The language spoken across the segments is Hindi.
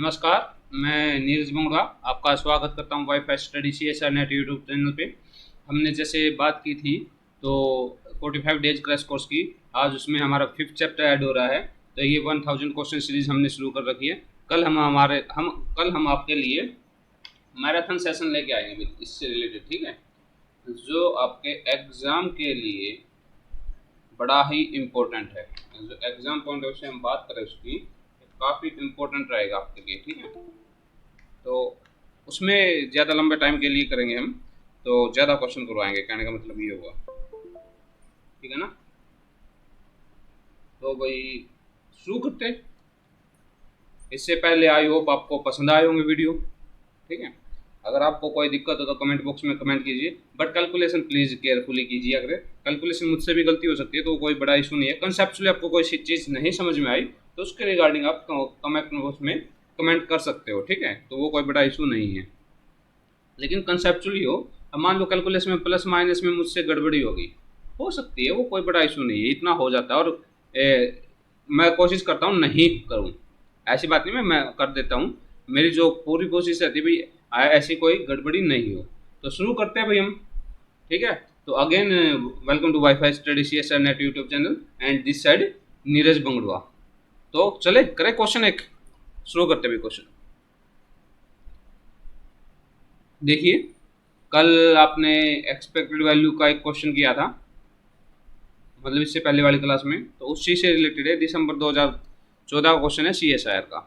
नमस्कार। मैं नीरज मंगड़ा आपका स्वागत करता हूँ wifi study CSR NET YouTube channel पे। हमने जैसे बात की थी तो 45 डेज क्रैश कोर्स की, आज उसमें हमारा 5th चैप्टर ऐड हो रहा है। तो ये 1000 क्वेश्चन सीरीज हमने शुरू कर रखी है। कल हम आपके लिए मैराथन सेशन लेके आएंगे इससे रिलेटेड, ठीक है, जो आपके एग्ज़ाम के लिए बड़ा ही इम्पोर्टेंट है। जो एग्ज़ाम पॉइंट ऑफ से हम बात करें उसकी, काफ़ी इम्पोर्टेंट रहेगा आपके लिए, ठीक है। तो उसमें ज़्यादा लंबे टाइम के लिए करेंगे हम, तो ज़्यादा क्वेश्चन करवाएंगे, कहने का मतलब ये होगा, ठीक है ना। तो भाई शुरू करते हैं। इससे पहले आई होप आपको पसंद आए होंगे वीडियो, ठीक है। अगर आपको कोई दिक्कत हो तो कमेंट बॉक्स में कमेंट कीजिए, बट कैलकुलेशन प्लीज़ केयरफुली कीजिए। अगर कैलकुलेशन मुझसे भी गलती हो सकती है तो कोई बड़ा इशू नहीं है। कंसेप्चुअली आपको कोई चीज़ नहीं समझ में आई तो उसके रिगार्डिंग आप कमेंट बॉक्स में कमेंट कर सकते हो, ठीक है। तो वो कोई बड़ा इशू नहीं है, लेकिन कंसेप्चुअली हो। अब मान लो कैलकुलेशन में प्लस माइनस में मुझसे गड़बड़ी होगी, हो सकती है, वो कोई बड़ा इशू नहीं है, इतना हो जाता है। और मैं कोशिश करता हूँ नहीं करूँ, ऐसी बात नहीं, मैं कर देता हूँ। मेरी जो पूरी कोशिश रहती है भाई ऐसी कोई गड़बड़ी नहीं हो। तो शुरू करते हैं भाई हम, ठीक है। तो again welcome to WiFi study CSR NET YouTube channel and this side Neeraj Bangarua. तो चले करें क्वेश्चन एक, शुरू करते हैं भाई क्वेश्चन। देखिए, कल आपने एक्सपेक्टेड वैल्यू का एक क्वेश्चन किया था, मतलब इससे पहले वाली क्लास में, तो उसी से रिलेटेड है। दिसंबर 2014 का क्वेश्चन है CSIR का।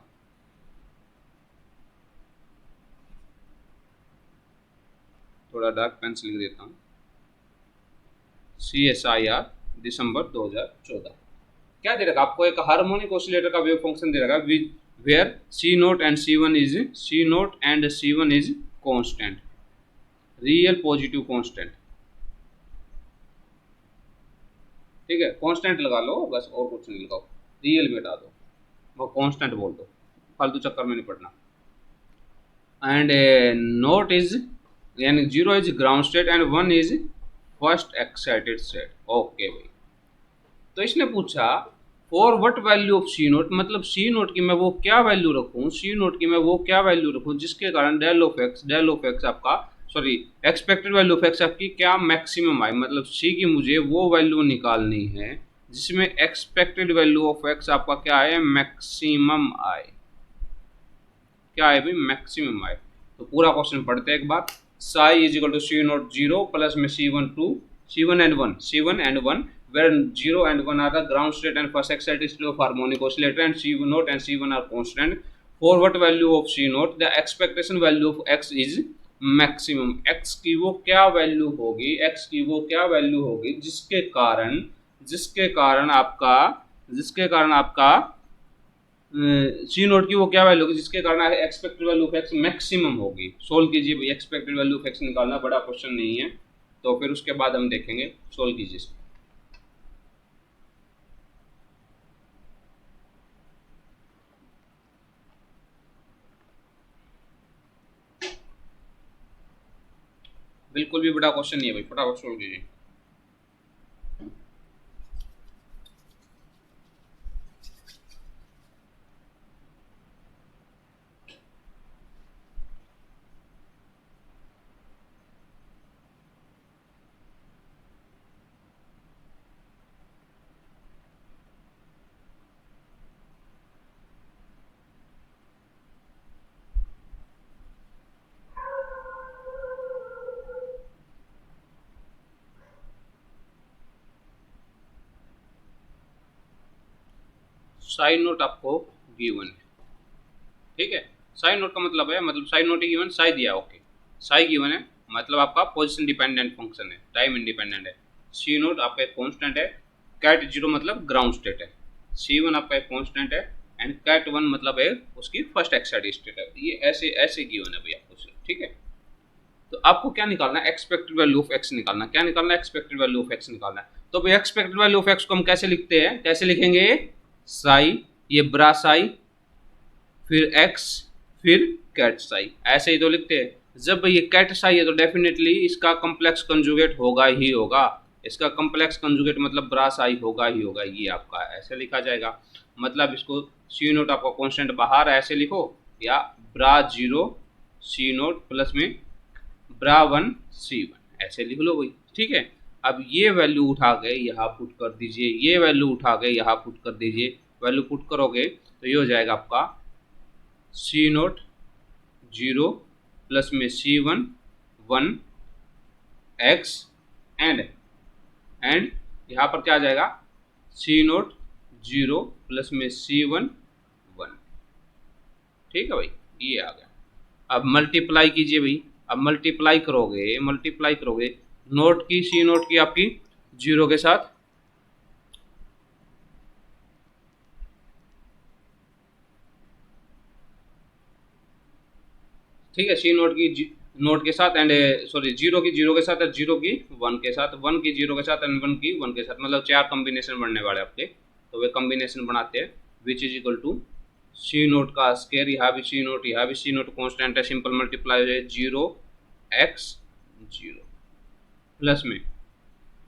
थोड़ा डार्क पेन से लिख देता हूँ, CSIR दिसंबर 2014। क्या दे रखा आपको? एक हार्मोनिक ऑसिलेटर का वेव फंक्शन दे रखा है, where C naught and C1 is constant, real positive constant, ठीक है। कांस्टेंट लगा लो बस, और कुछ नहीं लगाओ, रियल भी हटा दो, वो कांस्टेंट बोल दो, फालतू चक्कर में नहीं पड़ना। एंड नोट इज यानी 0 is ground state and 1 is first excited state. Okay भाई, तो इसने पूछा for what value of C note, मतलब C नोट की मैं वो क्या वैल्यू रखूँ, C नोट की मैं वो क्या वैल्यू रखूँ जिसके कारण डेल ऑफ एक्स आपका, sorry, expected value of x आपकी क्या मैक्सिमम आए। मतलब C की मुझे वो वैल्यू निकालनी है जिसमें एक्सपेक्टेड वैल्यू ऑफ एक्स आपका क्या आए, मैक्सिमम आए। क्या है भाई? मैक्सिमम आए। तो पूरा क्वेश्चन पढ़ते हैं एक बार। Psi is equal to C naught 0 plus में C1 2, C1 and 1 where 0 and 1 are the ground state and first excited state of harmonic oscillator and C note and C1 are constant. For what value of C note the expectation value of x is maximum, x की वो क्या वैल्यू होगी, x की वो क्या वैल्यू होगी जिसके कारण आपका C नोट की वो क्या वैल्यू होगी जिसके कारण expected value of x maximum होगी। सोल्व कीजिए भाई, एक्सपेक्टेड वैल्यू ऑफ एक्स निकालना बड़ा क्वेश्चन नहीं है, तो फिर उसके बाद हम देखेंगे। सोल्व कीजिए इसको। बिल्कुल भी बड़ा क्वेश्चन नहीं है भाई, फटाफट सोल्व कीजिए। साइन नोट आपको गिवन है, ठीक है। साइन नोट का मतलब है, मतलब साइन नोट गिवन, साई दिया, ओके, साई गिवन है, मतलब आपका पोजीशन डिपेंडेंट फंक्शन है, टाइम इंडिपेंडेंट है। C नोट आपका एक कांस्टेंट है, कैट 0 मतलब ग्राउंड स्टेट है, C1 आपका एक कांस्टेंट है एंड कैट 1 मतलब है उसकी फर्स्ट एक्साइटेड स्टेट है। ये ऐसे ऐसे गिवन है भाई आपको, ठीक है। तो आपको क्या निकालना है? एक्सपेक्टेड वैल्यू ऑफ एक्स निकालना। क्या निकालना है? एक्सपेक्टेड वैल्यू ऑफ एक्स निकालना है। तो भाई एक्सपेक्टेड वैल्यू ऑफ एक्स को हम कैसे लिखते हैं, कैसे लिखेंगे? साई, ये ब्रा साई, फिर एक्स, फिर कैट साई, ऐसे ही तो लिखते हैं। जब ये कैट साई है तो डेफिनेटली इसका कम्प्लेक्स कंजुगेट होगा ही होगा, इसका कम्प्लेक्स कंजुगेट मतलब ब्रा साई होगा ही होगा, ये आपका ऐसे लिखा जाएगा। मतलब इसको C नोट आपका कांस्टेंट बाहर ऐसे लिखो या ब्रा 0 सी नोट प्लस में ब्रा 1 सी 1, ऐसे लिख लो भाई। ठीक है, अब ये वैल्यू उठा के यहाँ पुट कर दीजिए, ये वैल्यू उठा के यहाँ पुट कर दीजिए। वैल्यू पुट करोगे तो ये हो जाएगा आपका सी नोट 0 प्लस में सी 1 1 एक्स एंड यहाँ पर क्या आ जाएगा सी नोट 0 प्लस में सी 1 1। ठीक है भाई, ये आ गया। अब मल्टीप्लाई कीजिए भाई, अब मल्टीप्लाई करोगे नोट की सी नोट की आपकी 0 के साथ, ठीक है, सी नोट की नोट के साथ एंड सॉरी 0 की 0 के साथ और 0 की 1 के साथ, 1 की 0 के साथ एंड 1 की 1 के साथ, मतलब 4 कॉम्बिनेशन बनने वाले आपके। तो वे कॉम्बिनेशन बनाते हैं which is equal to C naught का स्केयर, यहाँ भी सी नोट, यहाँ भी सी नोट कॉन्स्टेंट है, सिंपल मल्टीप्लाई हो जाए 0x0 प्लस में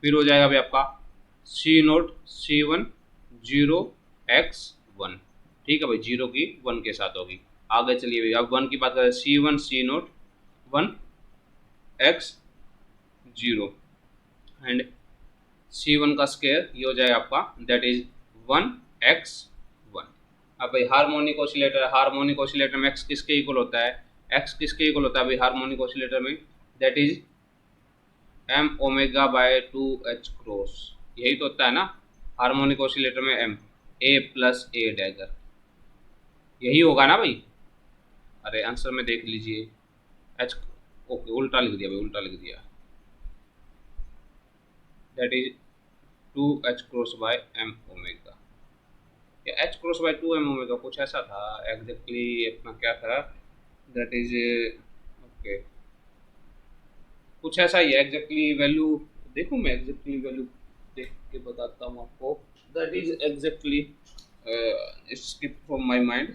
फिर हो जाएगा भाई आपका सी नोट सी 1 0x1। ठीक है भाई, 0 की 1 के साथ होगी। आगे चलिए भाई, अब 1 की बात करें सी 1 सी नोट 1x0 एंड C1 का स्केयर ये हो जाएगा आपका दैट इज 1x1। अब भाई हार्मोनिक ऑसिलेटर में x किसके इक्वल होता है, x किसके इक्वल होता है भाई हार्मोनिक ऑसिलेटर में, that is m omega by 2h cross, यही तो होता है ना हार्मोनिक ऑसिलेटर में m a plus a dagger, यही होगा ना भाई। अरे आंसर में देख लीजिए h, ओके उल्टा लिख दिया भाई, उल्टा लिख दिया, that is 2h cross bye m omega, या h cross by 2m omega कुछ ऐसा था एग्जैक्टली अपना क्या था, दैट इज ओके कुछ ऐसा ही है एग्जैक्टली वैल्यू, देखो मैं एग्जैक्टली वैल्यू देख के बताता हूँ आपको, that is exactly skip from my mind,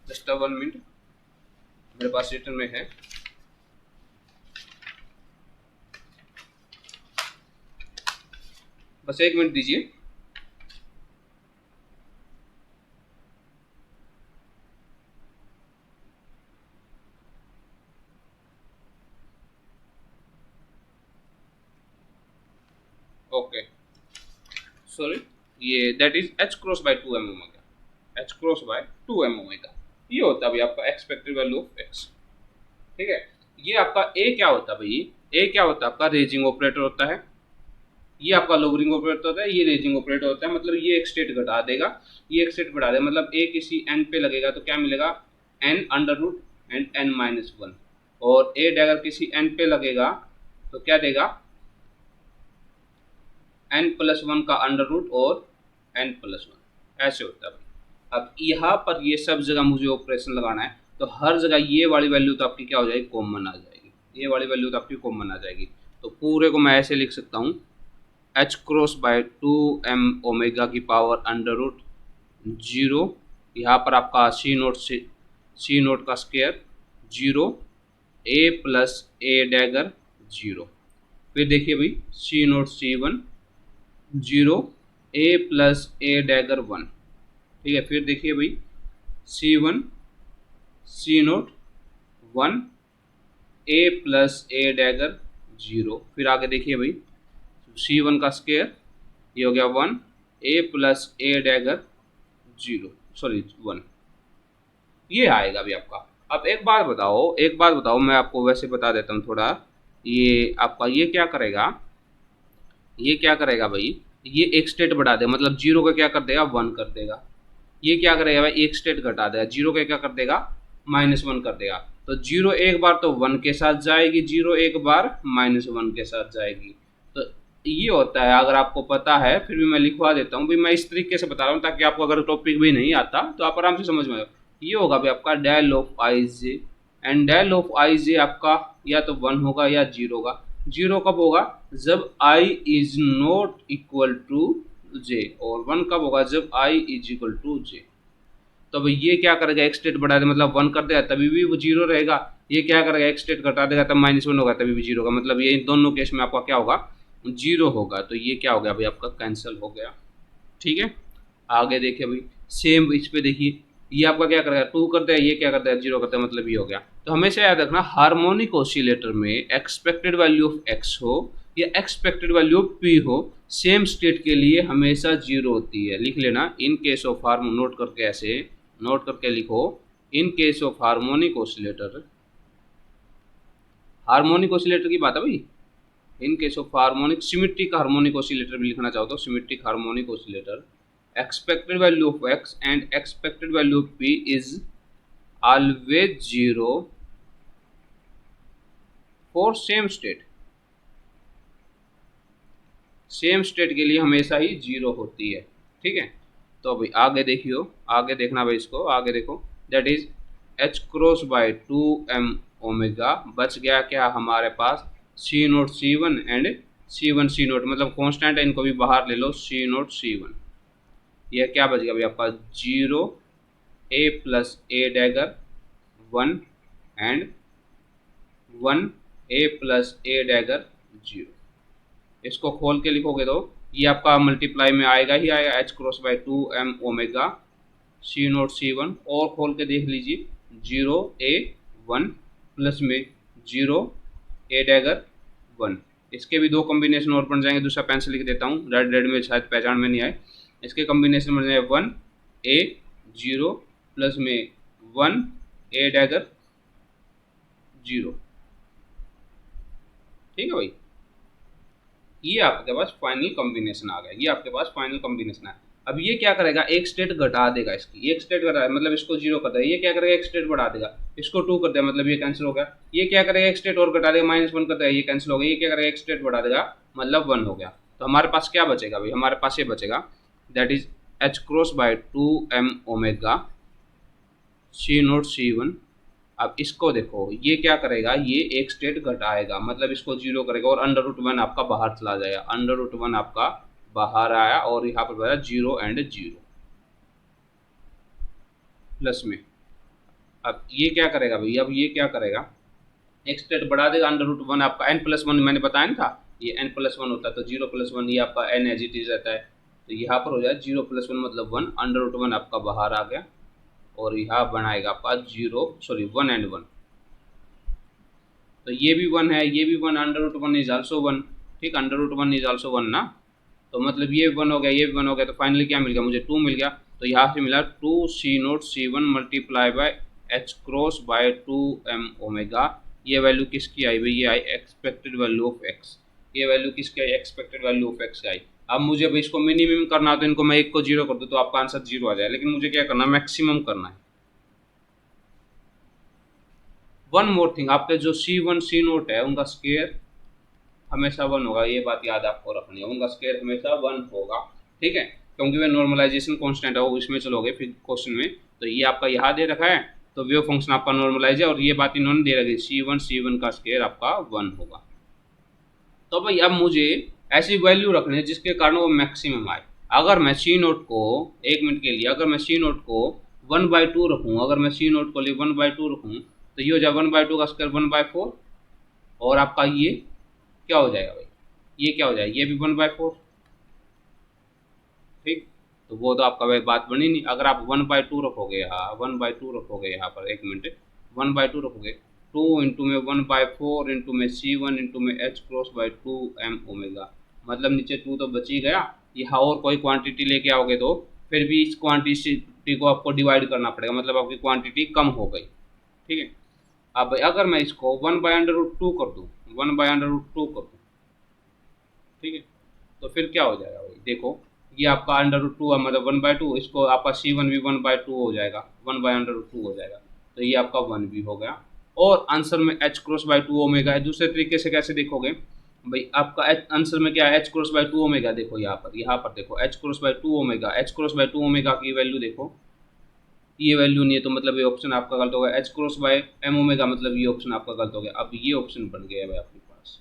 just 1 minute, मेरे पास रिटर्न में है। बस 1 मिनट दीजिए। ओके सॉरी, ये that is h cross by 2m omega, h cross by 2m omega, ये होता है भाई आपका एक्सपेक्टेड वैल्यू ऑफ x। ठीक है, ये आपका a क्या होता है भाई, a क्या होता है आपका रेजिंग ऑपरेटर होता है, ये आपका लोअरिंग ऑपरेटर होता है, ये रेजिंग ऑपरेटर होता है, मतलब ये एक स्टेट घटा देगा, ये एक स्टेट बढ़ा देगा, मतलब a किसी n पे लगेगा तो क्या मिलेगा n under root and n minus 1, और a अगर किसी n पे लगेगा तो क्या देगा n प्लस 1 का अंडर रूट और n प्लस 1, ऐसे होता है भाई। अब यहाँ पर ये सब जगह मुझे ऑपरेशन लगाना है, तो हर जगह ये वाली वैल्यू तो आपकी क्या हो जाएगी कॉमन आ जाएगी, ये वाली वैल्यू तो आपकी कॉमन आ जाएगी। तो पूरे को मैं ऐसे लिख सकता हूँ h cross by 2m omega की पावर अंडर रूट 0, यहाँ पर आपका सी नोट का square 0 a plus a dagger 0, फिर देखिए भाई C naught C 1 0 a plus a dagger 1। ठीक है, फिर देखिए भाई C1 C naught 1 a plus a dagger 0, फिर आगे देखिए भाई C1 का स्क्वायर ये हो गया 1 a plus a dagger 0 sorry 1, ये आएगा भाई आपका। अब एक बात बताओ, मैं आपको वैसे बता देता हूँ थोड़ा, ये आपका ये क्या करेगा भाई, ये एक स्टेट बढ़ा देगा, मतलब 0 का क्या कर देगा 1 कर देगा, ये क्या करेगा भाई एक स्टेट घटा देगा, 0 का क्या कर देगा -1 कर देगा, तो 0 एक बार तो 1 के साथ जाएगी, 0 एक बार -1 के साथ जाएगी। तो ये होता है, अगर आपको पता है फिर भी मैं लिखवा देता हूँ भाई, मैं इस तरीके से बता रहा हूँ ताकि आपको अगर टॉपिक भी नहीं आता तो आप आराम से समझ में। ये होगा भाई आपका del of I J, and del of I J आपका या तो 1 होगा या 0 होगा। 0 कब होगा जब i is not equal to j, और 1 कब होगा जब i is equal to j। तो भाई ये क्या करेगा एक स्टेट बढ़ा दे, मतलब 1 कर देगा तभी भी वो 0 रहेगा, ये क्या करेगा एक स्टेट घटा देगा तब -1 होगा तभी भी 0 होगा, मतलब ये इन दोनों केस में आपका क्या होगा 0 होगा। तो ये क्या हो गया भाई आपका कैंसिल हो गया। ठीक है, आगे देखिए भाई सेम इस पे देखिए ये आपका क्या करेगा, 2 कर देगा, ये क्या करता है 0 करता है, मतलब ये हो गया। तो हमेशा याद रखना हार्मोनिक ऑसिलेटर में एक्सपेक्टेड वैल्यू ऑफ x हो या एक्सपेक्टेड वैल्यू ऑफ p हो, सेम स्टेट के लिए हमेशा 0 होती है। लिख लेना इन केस ऑफ नोट करके, ऐसे नोट करके लिखो, in case of harmonic oscillator, harmonic oscillator की बात है भाई, in case of harmonic symmetric harmonic oscillator भी लिखना चाहो तो symmetric harmonic oscillator, expected value of x and expected value of p is always 0 for same state, same state के लिए हमेशा ही 0 होती है। ठीक है, तो भाई आगे देखियो, आगे देखना भाई, इसको आगे देखो, that is h cross by 2m omega, बच गया क्या हमारे पास c note c1 and c1 c note, मतलब कांस्टेंट है, इनको भी बाहर ले लो, c नोट c1, यह क्या बच गया भाई आपका 0 a plus a dagger 1 and 1 a plus a dagger 0। इसको खोल के लिखोगे तो ये आपका मल्टीप्लाई में आएगा ही आएगा, h cross by 2m omega c note c1, और खोल के देख लीजिए 0 a 1 प्लस में 0 a डैगर 1। इसके भी दो कॉम्बिनेशन और बन जाएंगे, दूसरा पेन से लिख देता हूँ, रेड में शायद पहचान में नहीं आए। इसके कॉम्बिनेशन बन जाए 1 a 0 प्लस में 1 a डैगर 0। ठीक है भाई, ये आपके पास फाइनल कॉम्बिनेशन आ गया, ये आपके पास फाइनल कॉम्बिनेशन है। अब ये क्या करेगा, एक स्टेट घटा देगा इसकी, एक स्टेट घटा मतलब इसको 0 कर देगा, ये क्या करेगा एक स्टेट बढ़ा देगा, इसको 2 कर देगा, मतलब ये कैंसिल हो गया। ये क्या करेगा एक स्टेट और घटा देगा, -1 कर देगा, ये कैंसिल हो गया। ये क्या करेगा एक स्टेट बढ़ा देगा, मतलब 1 हो गया। तो हमारे पास क्या बचेगा भाई, हमारे पास ये बचेगा, that is h cross by 2m omega c note c1। अब इसको देखो, ये क्या करेगा, ये एक स्टेट घटाएगा, मतलब इसको 0 करेगा, और √1 आपका बाहर चला जाएगा, √1 आपका बाहर आया, और यहाँ पर बचा 0 एंड 0 प्लस में। अब ये क्या करेगा भाई, अब ये क्या करेगा, एक स्टेट बढ़ा देगा, √1 आपका n+1 मैंने बताया ना था, ये n+1 होता है, तो 0+1 ये आपका n एज इट इज रहता है, तो यहाँ पर हो जाए 0+1 मतलब 1, √1 आपका बाहर आ गया, और यहाँ बनाएगा आपका 1 एंड 1, तो ये भी 1 है, ये भी 1, √1 इज आल्सो 1। ठीक, √1 इज आल्सो 1 ना, तो मतलब ये 1 हो गया, ये भी 1 हो गया, तो फाइनली क्या मिल गया मुझे 2 मिल गया। तो यहाँ से मिला 2 c note c1 multiply by h cross by 2m omega. ये वैल्यू किसकी आई भाई, ये I expected value of x, ये वैल्यू किसकी I expected value of x आई। अब मुझे भाई इसको मिनिमम करना है, तो इनको मैं 1 को 0 कर दूँ तो आपका आंसर 0 आ जाए, लेकिन मुझे क्या करना है मैक्सिमम करना है। वन मोर थिंग, आपके जो c1 c नोट है उनका स्केयर हमेशा 1 होगा, ये बात याद आपको रखनी है, उनका स्केयर हमेशा 1 होगा। ठीक है, क्योंकि वह नॉर्मलाइजेशन कांस्टेंट है, वो इसमें चलोगे फिर क्वेश्चन में, तो ये आपका यहाँ दे रखा है, तो वेव फंक्शन आपका नॉर्मलाइज है, और ये बात इन्होंने दे रखी c1 का स्केयर आपका 1 होगा। तो भाई अब मुझे ऐसी वैल्यू रखनी है जिसके कारण वो मैक्सिमम आए। अगर मैं c नोट को 1 मिनट के लिए, अगर मैं c नोट को 1/2 रखूँ, अगर मैं c नोट को लिए 1/2 रखूँ, तो ये हो जाए 1/2 का स्क्वायर 1/4, और आपका ये क्या हो जाएगा भाई, ये क्या हो जाएगा, ये भी 1/4। ठीक, तो वो तो आपका भाई बात बनी नहीं। अगर आप 1/2 रखोगे, यहाँ 1/2 रखोगे, यहाँ पर 1 मिनट 1/2 रखोगे, 2 इंटू में 1/4 इंटू में c1 इंटू में h cross by 2m omega, मतलब नीचे 2 तो बच ही गया। यहाँ और कोई क्वांटिटी लेके आओगे तो फिर भी इस क्वांटिटी को आपको डिवाइड करना पड़ेगा, मतलब आपकी क्वांटिटी कम हो गई। ठीक है, अब अगर मैं इसको 1/√2 कर दूँ, 1/√2 कर दूँ, ठीक है, तो फिर क्या हो जाएगा भाई, देखो ये आपका √2 मतलब 1/2, इसको आपका c1 भी 1/2 हो जाएगा, 1/√2 हो जाएगा, तो ये आपका 1 भी हो गया। और आंसर में h क्रॉस बाय 2 ओमेगा है। दूसरे तरीके से कैसे देखोगे भाई, आपका आंसर में क्या है, h क्रॉस बाय 2 ओमेगा, देखो यहाँ पर देखो h cross bye 2 omega, h cross bye 2 omega की वैल्यू देखो, ये वैल्यू नहीं है, तो मतलब ये ऑप्शन आपका गलत हो गया। h cross bye m omega, मतलब ये ऑप्शन आपका गलत हो गया। अब ये ऑप्शन बन गया है भाई आपके पास।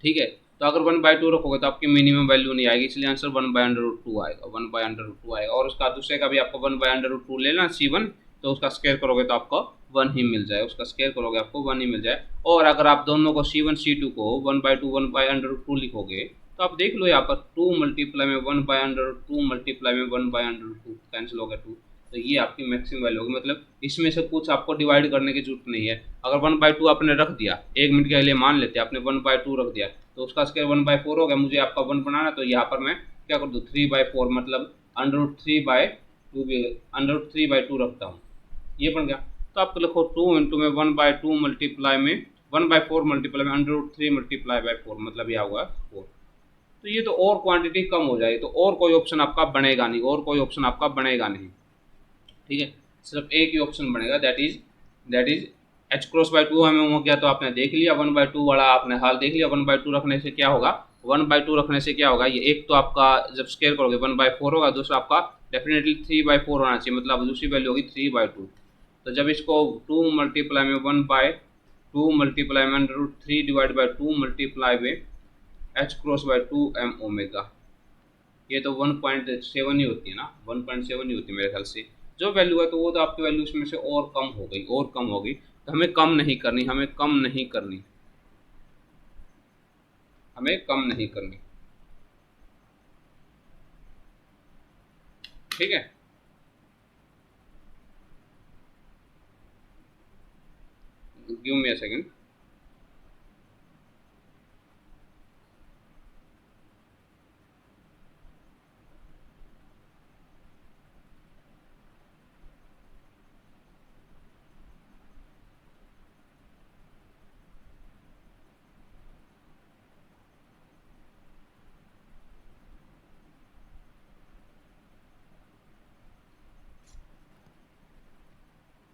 ठीक है, तो अगर 1/2 रखोगे तो आपकी मिनिमम वैल्यू नहीं आएगी, इसलिए आंसर 1/√2 आएगा, 1/√2 आएगा। और उसका दूसरे का भी आपको 1/√2 लेना c1, तो उसका स्क्वायर करोगे तो आपको 1 ही मिल जाए, उसका स्क्वायर करोगे आपको 1 ही मिल जाए। और अगर आप दोनों को c1 c2 को 1/2 1/√2 लिखोगे, तो आप देख लो यहाँ पर 2 मल्टीप्लाई में 1/√2 मल्टीप्लाई में 1/√2 कैंसिल हो गया 2, तो ये आपकी मैक्सिमम वैल्यू होगी। मतलब इसमें से कुछ आपको डिवाइड करने की जरूरत नहीं है। अगर 1/2 आपने रख दिया, 1 मिनट के लिए मान लेते हैं आपने 1/2 रख दिया, तो उसका स्क्वायर 1/4 हो गया। मुझे आपका 1 बनाना, तो यहाँ पर मैं क्या कर दूँ 3/4, मतलब √3/2 भी √3/2 रखता हूँ, ये बन गया। तो आपको लिखो 2 इंटू में 1/2 मल्टीप्लाई में 1/4 मल्टीप्लाई में √3 मल्टीप्लाई बाई 4, मतलब यह हुआ 4। तो ये तो और क्वांटिटी कम हो जाएगी, तो और कोई ऑप्शन आपका बनेगा नहीं, और कोई ऑप्शन आपका बनेगा नहीं, ठीक है। सिर्फ एक ही ऑप्शन बनेगा, दैट इज h×2 हमें हो गया। तो आपने देख लिया 1/2 वाला, आपने हाल देख लिया। 1/2 रखने से क्या होगा, 1/2 रखने से क्या होगा, ये एक तो आपका जब स्केयर करोगे 1/4 होगा, दूसरा आपका डेफिनेटली 3/4 होना चाहिए, मतलब दूसरी वैल्यू होगी 3/2। तो जब इसको 2 मल्टीप्लाई में 1/2 मल्टीप्लाई में √3 डिवाइड बाई 2 मल्टीप्लाई में h×2 m ओमेगा, ये तो 1.7 ही होती है ना, 1.7 ही होती है मेरे ख्याल से जो वैल्यू है। तो वो तो आपकी वैल्यू इसमें से और कम हो गई, और कम हो गई। तो हमें कम नहीं करनी, हमें कम नहीं करनी, हमें कम नहीं करनी, ठीक है। Give me a second.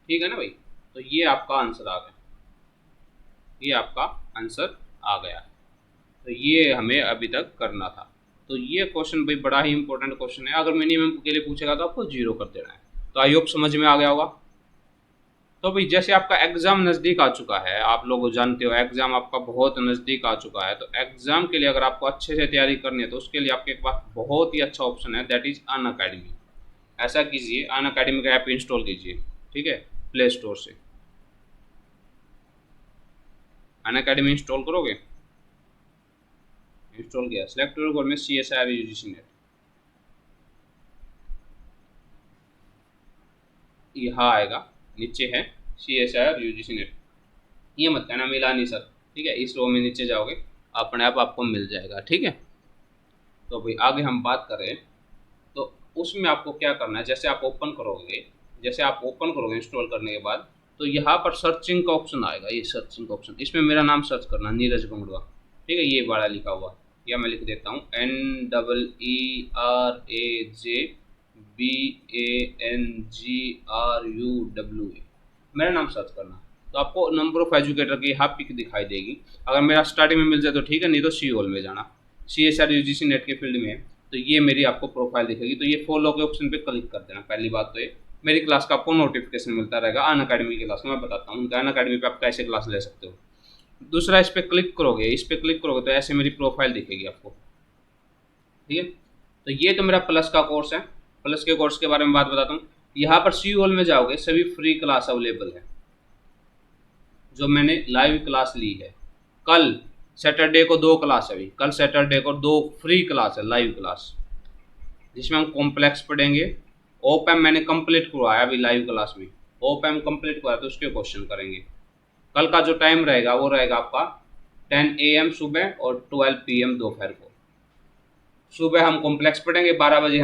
ठीक है ना भाई, तो ये आपका आंसर आ गया, ये आपका आंसर आ गया। तो ये हमें अभी तक करना था। तो ये क्वेश्चन भाई बड़ा ही इंपॉर्टेंट क्वेश्चन है। अगर मिनिमम के लिए पूछेगा तो आपको 0 कर देना है। तो आई होप समझ में आ गया होगा। तो भाई जैसे आपका एग्ज़ाम नज़दीक आ चुका है, आप लोग जानते हो एग्ज़ाम आपका बहुत नज़दीक आ चुका है। तो एग्ज़ाम के लिए अगर आपको अच्छे से तैयारी करनी है, तो उसके लिए आपके पास बहुत ही अच्छा ऑप्शन है, दैट इज़ अनअकैडमी। ऐसा कीजिए, अनअकैडमी का ऐप इंस्टॉल कीजिए, ठीक है, प्ले स्टोर से। अनअकैडमी इंस्टॉल करोगे, इंस्टॉल किया, सेलेक्ट करोगे में CSIR UGC नेट, यहाँ आएगा, नीचे है CSIR UGC नेट। ये मत कहना मिला नहीं सर, ठीक है, इस रो में नीचे जाओगे अपने आप आपको मिल जाएगा, ठीक है। तो भाई आगे हम बात करें, तो उसमें आपको क्या करना है, जैसे आप ओपन करोगे, इंस्टॉल करने के बाद, तो यहाँ पर सर्चिंग का ऑप्शन आएगा, ये सर्चिंग का ऑप्शन, इसमें मेरा नाम सर्च करना, नीरज गुंगड़ुआ, ठीक है, ये बड़ा लिखा हुआ, या मैं लिख देता हूँ NEERAJBANGRUWA, मेरा नाम सर्च करना। तो आपको नंबर ऑफ एजुकेटर की यहाँ पिक दिखाई देगी। अगर मेरा स्टार्टिंग में मिल जाए तो ठीक है, नहीं तो सी ऑल में जाना, CSIR UGC नेट के फील्ड में। तो ये मेरी आपको प्रोफाइल दिखेगी, तो ये फॉलो के ऑप्शन पे क्लिक कर देना। पहली बात तो ये मेरी क्लास का आपको नोटिफिकेशन मिलता रहेगा, अनअकैडमी की क्लास में मैं बताता हूँ अनअकैडमी पे आप कैसे क्लास ले सकते हो। दूसरा, इस पर क्लिक करोगे, तो ऐसे मेरी प्रोफाइल दिखेगी आपको, ठीक है। तो ये तो मेरा प्लस का कोर्स है। प्लस के कोर्स के बारे में बात बताता हूँ। यहाँ पर सी ऑल में जाओगे, सभी फ्री क्लास अवेलेबल है जो मैंने लाइव क्लास ली है। कल सैटरडे को 2 क्लास है, अभी कल सैटरडे को 2 फ्री क्लास है, लाइव क्लास, जिसमें हम कॉम्प्लेक्स पढ़ेंगे। ओपैम मैंने कंप्लीट करवाया अभी लाइव क्लास में, ओपैम कंप्लीट करवाया तो उसके क्वेश्चन करेंगे। कल का जो टाइम रहेगा वो रहेगा आपका 10 AM सुबह और 12 PM दोपहर को। सुबह हम कॉम्प्लेक्स पढ़ेंगे, 12 बजे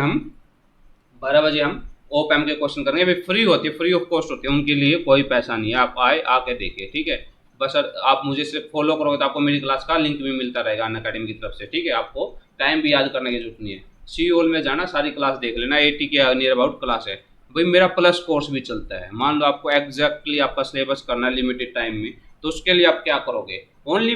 हम ओपैम के क्वेश्चन करेंगे। भाई फ्री होती है, फ्री ऑफ कॉस्ट होती है, उनके लिए कोई पैसा नहीं है, आप आए आके देखिए, ठीक है। बस आप मुझे सिर्फ फॉलो करोगे तो आपको मेरी क्लास का लिंक भी मिलता रहेगा अनअकैडमी की तरफ से, ठीक है। आपको टाइम भी याद करने की जरूरत नहीं है, सी ऑल में जाना, सारी क्लास देख लेना, 80 के नियर अबाउट क्लास है। भाई मेरा प्लस कोर्स भी चलता है, मान लो आपको एग्जैक्टली आपका सिलेबस करना है लिमिटेड टाइम में, तो उसके लिए आप क्या करोगे, ओनली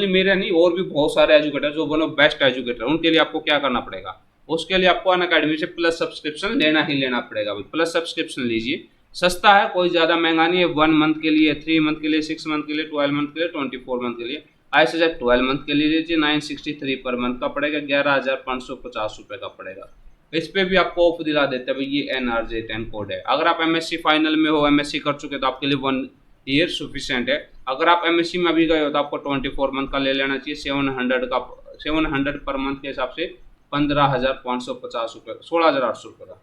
मेरा नहीं, और भी बहुत सारे एजुकेटर जो वन ऑफ बेस्ट एजुकेटर, उनके लिए आपको क्या करना पड़ेगा, उसके लिए आपको अनअकैडमी से प्लस सब्सक्रिप्शन लेना ही लेना पड़ेगा। भाई प्लस सब्सक्रिप्शन लीजिए, सस्ता है, कोई ज़्यादा महंगा नहीं है। 1 मंथ के लिए, 3 मंथ के लिए, 6 मंथ के लिए, 12 मंथ के लिए, 24 मंथ के लिए। ऐसे जब 12 मंथ के लिए लीजिए 963 पर मंथ का पड़ेगा, 11,550 रुपये का पड़ेगा। इस पे भी आपको ऑफ दिला देते हैं भाई, ये NRJ10 कोड है। अगर आप MSc फाइनल में हो, MSc कर चुके तो आपके लिए 1 ईयर सफिशिएंट है। अगर आप MSc में अभी गए हो तो आपको 24 मंथ का ले लेना चाहिए। 700 पर मंथ के हिसाब से 15,550 रुपये, 16,800 रुपये का।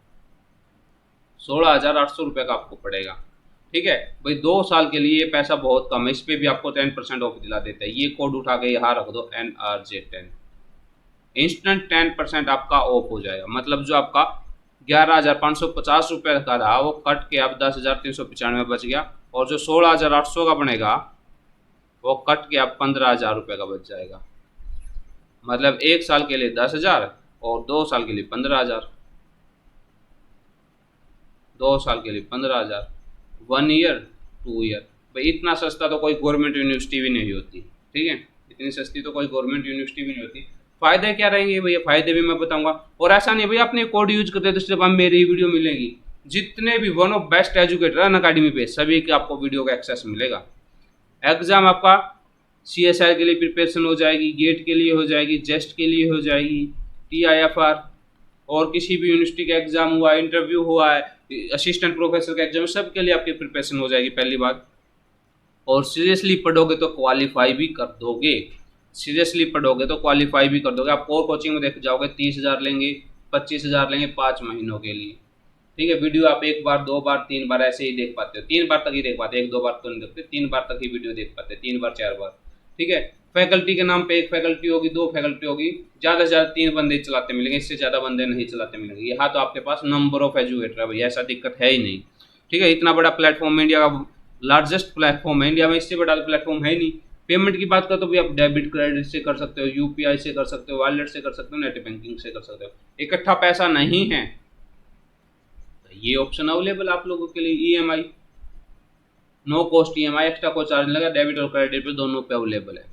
16,800 रुपये का आपको पड़ेगा। ठीक है भाई, 2 साल के लिए ये पैसा बहुत कम है, इस पर भी आपको 10% ऑफ दिला देता है। ये कोड उठा के यहाँ रख दो NRJ10, इंस्टेंट 10% आपका ऑफ हो जाएगा। मतलब जो आपका 11,550 रुपये का था वो कट के अब 10,395 बच गया, और जो 16,800 का बनेगा वो कट के अब 15,000 रुपये का बच जाएगा। मतलब 1 साल के लिए 10,000 और 2 साल के लिए 15,000, 2 साल के लिए 15,000, 1 ईयर 2 ईयर। भाई इतना सस्ता तो कोई गवर्नमेंट यूनिवर्सिटी भी नहीं होती। ठीक है, इतनी सस्ती तो कोई गवर्नमेंट यूनिवर्सिटी भी नहीं होती। फायदे क्या रहेंगे भैया, फायदे भी मैं बताऊंगा। और ऐसा नहीं भैया आपने कोड यूज करते तो सिर्फ मेरी वीडियो मिलेगी, जितने भी वन ऑफ बेस्ट एजुकेटर है अनअकैडमी पे सभी के आपको वीडियो का एक्सेस मिलेगा। एग्जाम आपका CSI के लिए प्रिपरेशन हो जाएगी, गेट के लिए हो जाएगी, जेस्ट के लिए हो जाएगी, TIFR और किसी भी यूनिवर्सिटी का एग्जाम हुआ, इंटरव्यू हुआ है, असिस्टेंट प्रोफेसर का एग्जाम, सब के लिए आपकी प्रिपरेशन हो जाएगी पहली बात। और सीरियसली पढ़ोगे तो क्वालिफाई भी कर दोगे, सीरियसली पढ़ोगे तो क्वालिफाई भी कर दोगे। आप और कोचिंग में देख जाओगे 30,000 लेंगे, 25,000 लेंगे 5 महीनों के लिए। ठीक है, वीडियो आप 1 बार 2 बार 3 बार ऐसे ही देख पाते हो, 3 बार तक ही देख पाते, 1 2 बार तो नहीं देखते, 3 बार तक ही वीडियो देख पाते, 3 बार 4 बार। ठीक है, फैकल्टी के नाम पे 1 फैकल्टी होगी, 2 फैकल्टी होगी, ज़्यादा से ज़्यादा 3 बंदे चलाते मिलेंगे, इससे ज़्यादा बंदे नहीं चलाते मिलेंगे। यहाँ तो आपके पास नंबर ऑफ एजुकेटर है भैया, ऐसा दिक्कत है ही नहीं। ठीक है, इतना बड़ा प्लेटफॉर्म, इंडिया का लार्जेस्ट प्लेटफॉर्म है, इंडिया में इससे बड़ा प्लेटफॉर्म है ही नहीं। पेमेंट की बात करो तो भी आप डेबिट क्रेडिट से कर सकते हो, UPI से कर सकते हो, वॉलेट से कर सकते हो, नेट बैंकिंग से कर सकते हो। इकट्ठा पैसा नहीं है तो ये ऑप्शन अवेलेबल आप लोगों के लिए। EMI, no cost EMI, extra कोई चार्ज नहीं लगा, डेबिट और क्रेडिट पे दोनों पे अवेलेबल है।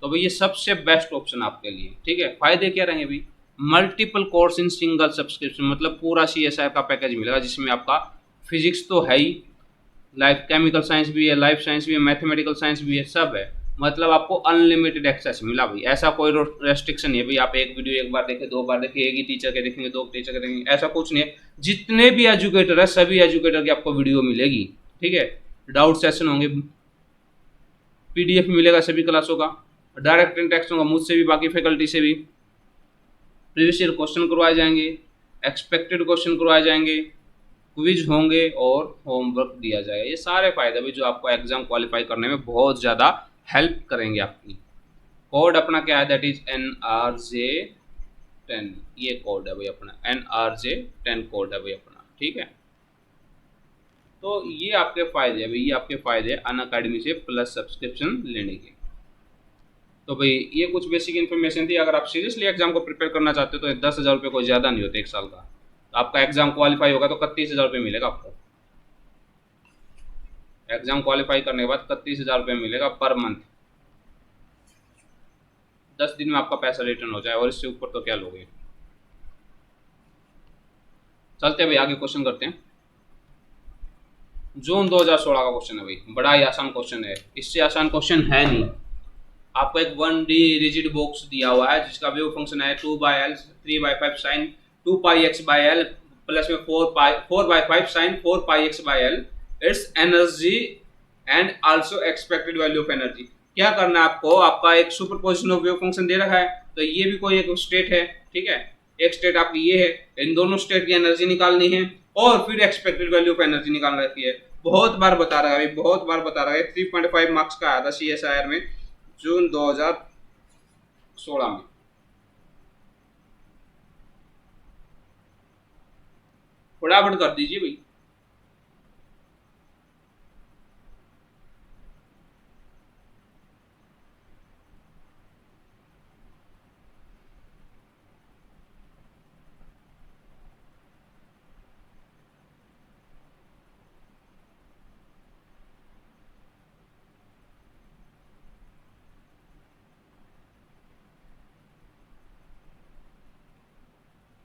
तो भाई ये सबसे बेस्ट ऑप्शन आपके लिए। ठीक है, फायदे क्या रहेंगे भाई, multiple course in single subscription, मतलब पूरा CSI का पैकेज मिलेगा, जिसमें आपका फिजिक्स तो है ही, लाइफ केमिकल साइंस भी है, लाइफ साइंस भी है, मैथमेटिकल साइंस भी है, सब है। मतलब आपको अनलिमिटेड एक्सेस मिला भाई, ऐसा कोई रेस्ट्रिक्शन नहीं है भाई आप एक वीडियो 1 बार देखें, 2 बार देखें, एक ही टीचर के देखेंगे, 2 टीचर के देखेंगे, ऐसा कुछ नहीं है। जितने भी एजुकेटर है सभी एजुकेटर की आपको वीडियो मिलेगी। ठीक है, डाउट सेशन होंगे, PDF मिलेगा सभी क्लासों का, डायरेक्ट इंटरेक्शन होगा मुझसे भी, बाकी फैकल्टी से भी, प्रीवियस ईयर क्वेश्चन करवाए जाएंगे, एक्सपेक्टेड क्वेश्चन करवाए जाएंगे, क्विज होंगे और होमवर्क दिया जाएगा। ये सारे फायदे भी जो आपको एग्जाम क्वालिफाई करने में बहुत ज़्यादा हेल्प करेंगे आपकी। कोड अपना क्या है, दैट इज NRJ10, ये कोड है भाई अपना, NRJ10 कोड है भाई अपना। ठीक है, तो ये आपके फायदे हैं भाई, ये आपके फायदे हैं अनअकैडमी से प्लस सब्सक्रिप्शन लेने के। तो भाई ये कुछ बेसिक इन्फॉर्मेशन थी। अगर आप सीरियसली एग्जाम को प्रिपेयर करना चाहते हो तो 10,000 रुपये कोई ज़्यादा नहीं होते 1 साल का। तो आपका एग्जाम क्वालिफाई होगा तो 31,000 रुपये मिलेगा आपको, एग्जाम क्वालिफाई करने के बाद 31,000 रुपये मिलेगा पर मंथ। 10 दिन में आपका पैसा रिटर्न हो जाए, और इससे ऊपर तो क्या लोगे। चलते हैं भाई आगे क्वेश्चन करते हैं। जून 2016 का क्वेश्चन है भाई, बड़ा ही आसान क्वेश्चन है, इससे आसान क्वेश्चन है नहीं। आपको एक 1D रिजिड बॉक्स दिया हुआ है जिसका वेव फंक्शन है 2/L 3/5 साइन 2πx/L प्लस में 4/5 sine 4πx/L, it's energy and also expected value of energy. क्या करना है आपको, आपका एक सुपरपोजिशन ऑफ वेव फंक्शन दे रखा है, तो ये भी कोई एक स्टेट है। ठीक है, एक स्टेट आपकी ये है, इन दोनों स्टेट की एनर्जी निकालनी है और फिर एक्सपेक्टेड वैल्यू ऑफ एनर्जी निकालना है। बहुत बार बता रहा है, बहुत बार बता रहा है, 3.5 मार्क्स का आया था CSIR में जून 2016 में। फटाफट कर दीजिए भाई।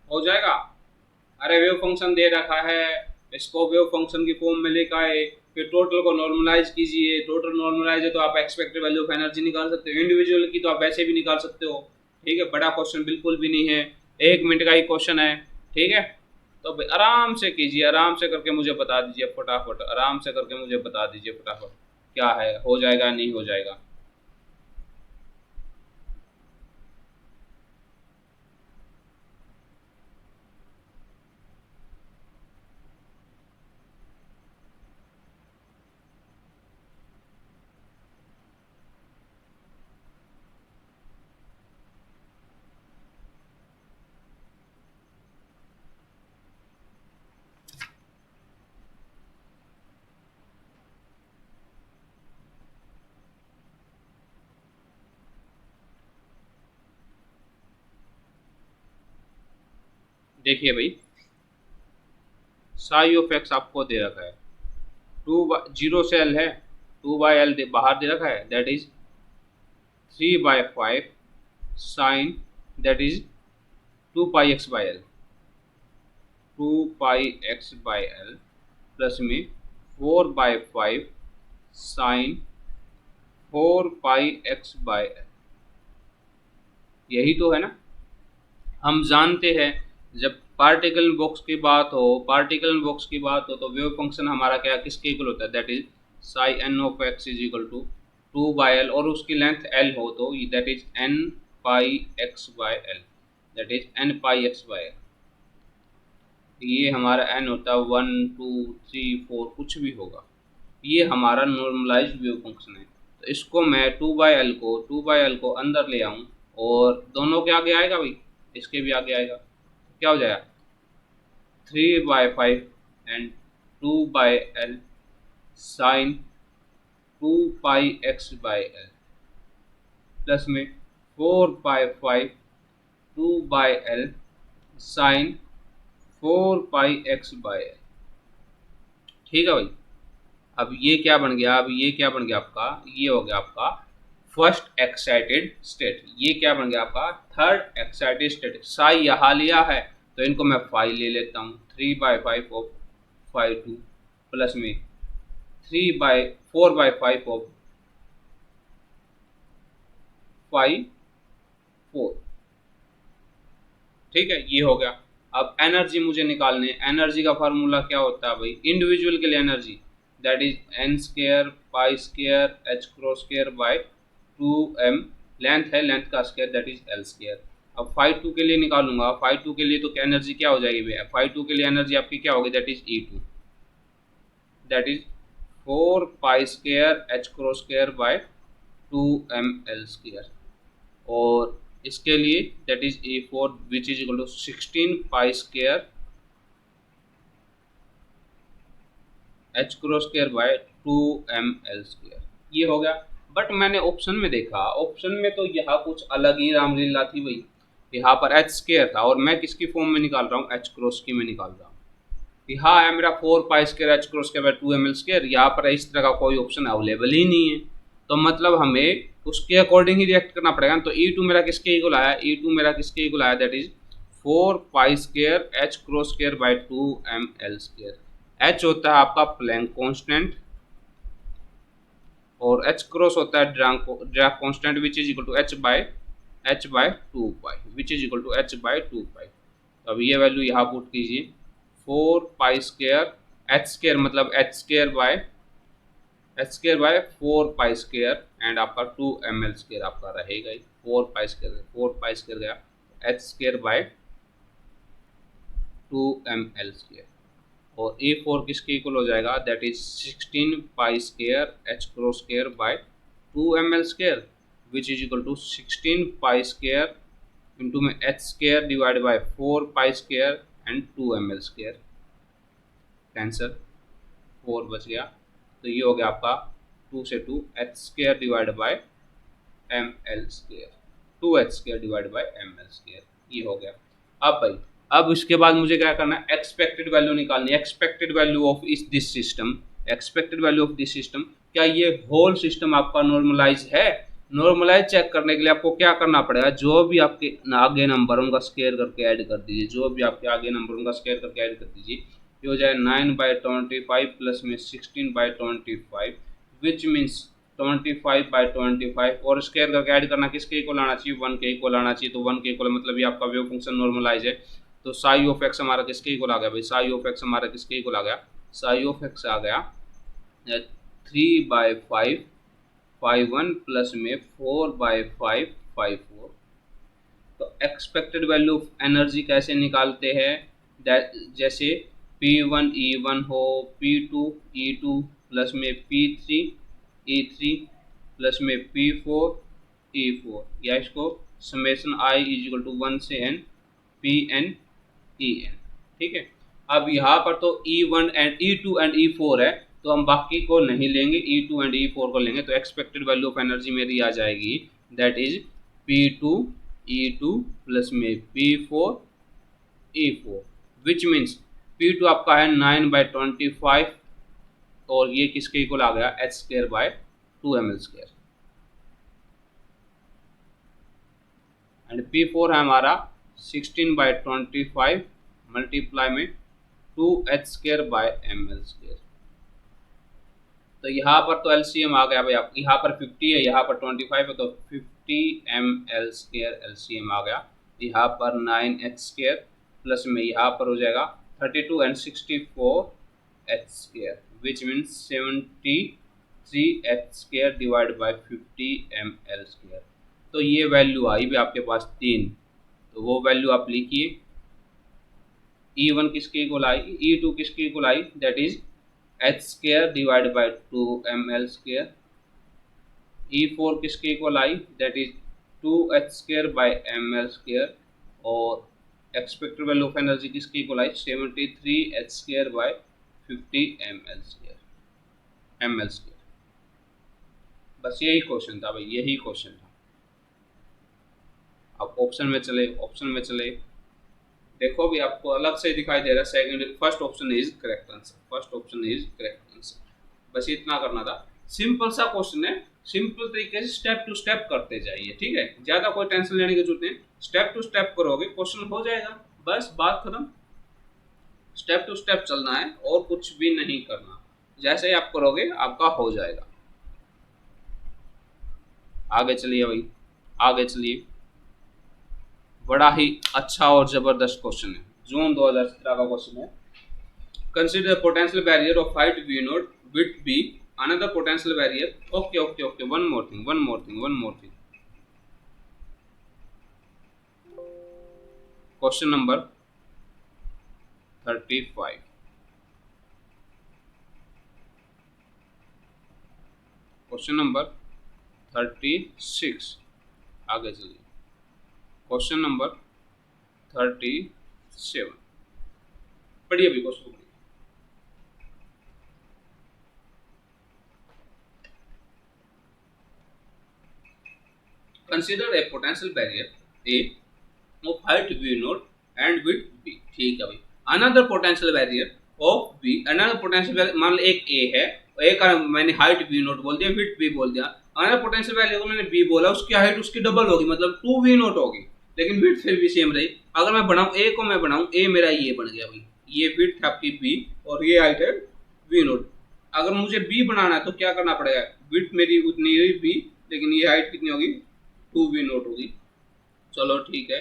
हो जाएगा। अरे वेव फंक्शन दे रखा है, इसको वेव फंक्शन की फॉर्म में लिखा है, फिर टोटल को नॉर्मलाइज कीजिए, टोटल नॉर्मलाइज है तो आप एक्सपेक्टेड वैल्यू ऑफ एनर्जी निकाल सकते हो, इंडिविजुअल की तो आप वैसे भी निकाल सकते हो। ठीक है, बड़ा क्वेश्चन बिल्कुल भी नहीं है, 1 मिनट का ही क्वेश्चन है। ठीक है, तो भाई आराम से कीजिए, आराम से करके मुझे बता दीजिए फटाफट, आराम से करके मुझे बता दीजिए फटाफट क्या है, हो जाएगा नहीं हो जाएगा। देखिए भाई, साई ऑफ एक्स आपको दे रखा है, जीरो से एल है, 2/L बाहर दे रखा है, that is 3/5 sine, that is 2πx/L, 2πx/L plus में 4/5 साइन 4πx/L। यही तो है ना। हम जानते हैं जब पार्टिकल बॉक्स की बात हो, तो वेव फंक्शन हमारा क्या किसके इक्वल होता है, that is psi N of X is equal to 2/L, और उसकी लेंथ एल हो तो that is n πx/L, that is n πx/L। ये हमारा n होता है 1 2 3 4 कुछ भी होगा, ये हमारा नॉर्मलाइज्ड वेव फंक्शन है। तो इसको मैं 2/L को अंदर ले आऊँ और दोनों के आगे आएगा भाई, इसके भी आगे आएगा, क्या हो जाएगा 3/5 and 2/L sign 2πx/L plus में 4/5 2/L साइन 4πx/L। ठीक है भाई। अब ये क्या बन गया, आपका, ये हो गया आपका फर्स्ट एक्साइटेड स्टेट, ये क्या बन गया आपका थर्ड एक्साइटेड स्टेट। साई यहाँ लिया है तो इनको मैं फाई ले लेता हूँ, 3/5 ऑफ फाई 2 प्लस में 4/5 ऑफ फाई 4। ठीक है, ये हो गया। अब एनर्जी मुझे निकालनी है, एनर्जी का फार्मूला क्या होता है भाई, इंडिविजुअल के लिए energy that is n² π² h²/2m, length है, लेंथ का स्क्वायर दैट इज l²। अब फाई 2 के लिए निकालूंगा, फाई 2 के लिए तो एनर्जी क्या हो जाएगी भैया, फाई 2 के लिए एनर्जी आपकी क्या होगी, that is E2, that is 4π² h²/2m l², और इसके लिए that is E4 which is equal to 16π² h²/2m l²। ये हो गया। बट मैंने ऑप्शन में देखा, ऑप्शन में तो यहाँ कुछ अलग ही रामलीला थी भाई, यहाँ पर h² था और मैं किसकी फॉर्म में निकाल रहा हूँ, h× की में निकाल रहा हूँ। यहाँ है मेरा 4π² h²/2m l², यहाँ पर इस तरह का कोई ऑप्शन अवेलेबल ही नहीं है, तो मतलब हमें उसके अकॉर्डिंग ही रिएक्ट करना पड़ेगा। तो E2 मेरा किसके इक्वल आया, that is 4π² h²/2m l²। h होता है आपका प्लैंक कांस्टेंट और h× होता है drag constant which is equal to h/2π, which is equal to h/2π। तो अब ये वैल्यू यहाँ पुट कीजिए, 4π² h² मतलब h²/4π² एंड आपका 2m l² आपका रहेगा ही, 4π² गया h²/2m l², और A4 किसके इक्वल हो जाएगा, that is 16π² h²/2m l², which is equal to 16π² into में h²/4π² and 2m l², cancer 4 बच गया। तो ये हो गया आपका 2 से 2 h²/m l², 2h²/m l², ये हो गया। अब भाई, अब इसके बाद मुझे क्या करना है, एक्सपेक्टेड वैल्यू निकालनी है, expected value of this system. क्या ये होल सिस्टम आपका नॉर्मलाइज है, नॉर्मलाइज चेक करने के लिए आपको क्या करना पड़ेगा, जो भी आपके आगे नंबर उनका स्क्वायर करके ऐड कर दीजिए, ये हो जाए 9/25 प्लस में 16/25 विच मीन्स 25/25, और स्क्वायर करके ऐड करना किसके इक्वल आना चाहिए, 1 के इक्वल आना चाहिए। तो 1 के इक्वल मतलब ये आपका वेव फंक्शन नॉर्मलाइज है। तो साई ऑफ एक्स हमारा किसके इक्वल आ गया भाई, साई ऑफ एक्स आ गया 3/5 φ1 प्लस में 4/5 φ4। तो एक्सपेक्टेड वैल्यू ऑफ एनर्जी कैसे निकालते हैं, जैसे P1 E1 हो, P2 E2 प्लस में P3 E3 प्लस में P4 E4, या इसको summation i is equal to 1 से n Pn En। ठीक है। अब यहाँ पर तो E1 and E2 and E4 है, तो हम बाकी को नहीं लेंगे, E2 एंड E4 को लेंगे। तो एक्सपेक्टेड वैल्यू ऑफ एनर्जी मेरी आ जाएगी, that is P2 E2 plus में P4 E4 which means P2 आपका है 9/25 और ये किसके इक्वल आ गया h²/2ml²। एंड P4 है हमारा 16/25 मल्टीप्लाई में 2h²/ml²। तो यहाँ पर तो एलसीएम आ गया भाई, आप यहाँ पर 50 है, यहाँ पर 25 है, तो 50 ml² एलसीएम आ गया। यहाँ पर 9h² प्लस में यहाँ पर हो जाएगा 32 and 64 h² which means 73 h² divide by 50 ml²। तो ये वैल्यू आई भी आपके पास 3, तो वो वैल्यू आप लिखिए। E1 किसके इक्वल आई, E2 किसके equal I, that is h² divide by 2ml²। E4 किसके equal I, that is 2h²/ml²। और एक्सपेक्टेड वैल्यू ऑफ एनर्जी किसके इक्वल आई, 73 h²/50 ml²। बस यही क्वेश्चन था भाई, यही क्वेश्चन था। अब ऑप्शन में चले, ऑप्शन में चले, देखो भी आपको अलग से दिखाई दे रहा है। Second first option is correct answer, first option is correct answer. बस इतना करना था, सिंपल सा क्वेश्चन है, सिंपल तरीके से स्टेप टू स्टेप करते जाइए, ठीक है। ज्यादा कोई टेंशन लेने की जरूरत नहीं, स्टेप टू स्टेप करोगे क्वेश्चन हो जाएगा, बस बात खत्म। स्टेप टू स्टेप चलना है और कुछ भी नहीं करना, जैसे ही आप करोगे आपका हो जाएगा। आगे चलिए भाई, आगे चलिए। बड़ा ही अच्छा और जबरदस्त क्वेश्चन है, जून 2017 का क्वेश्चन है। Consider potential barrier of height V0 width B, another potential barrier. Okay okay okay, one more thing. Question number 35, question number 36। आगे चलिए, क्वेश्चन नंबर 37। पढ़िए भी question. Consider a potential barrier A of height V0 and width B, ठीक है भाई। Another potential barrier of B, another potential barrier, मान लो एक A है, A का मैंने हाइट V0 बोल दिया, विड्थ B बोल दिया। अनदर पोटेंशियल बैरियर को मैंने B बोला, उसकी हाइट उसकी डबल होगी, मतलब 2V0 होगी, लेकिन विड्थ फिर भी सेम रही। अगर मैं बढ़ाऊं A को, मैं बढ़ाऊं A, मेरा ये बन गया भाई, ये विड्थ है आपकी B और ये हाइट है V0। अगर मुझे B बनाना है तो क्या करना पड़ेगा, विड्थ मेरी उतनी ही B, लेकिन ये हाइट कितनी होगी, 2V0 होगी। चलो ठीक है,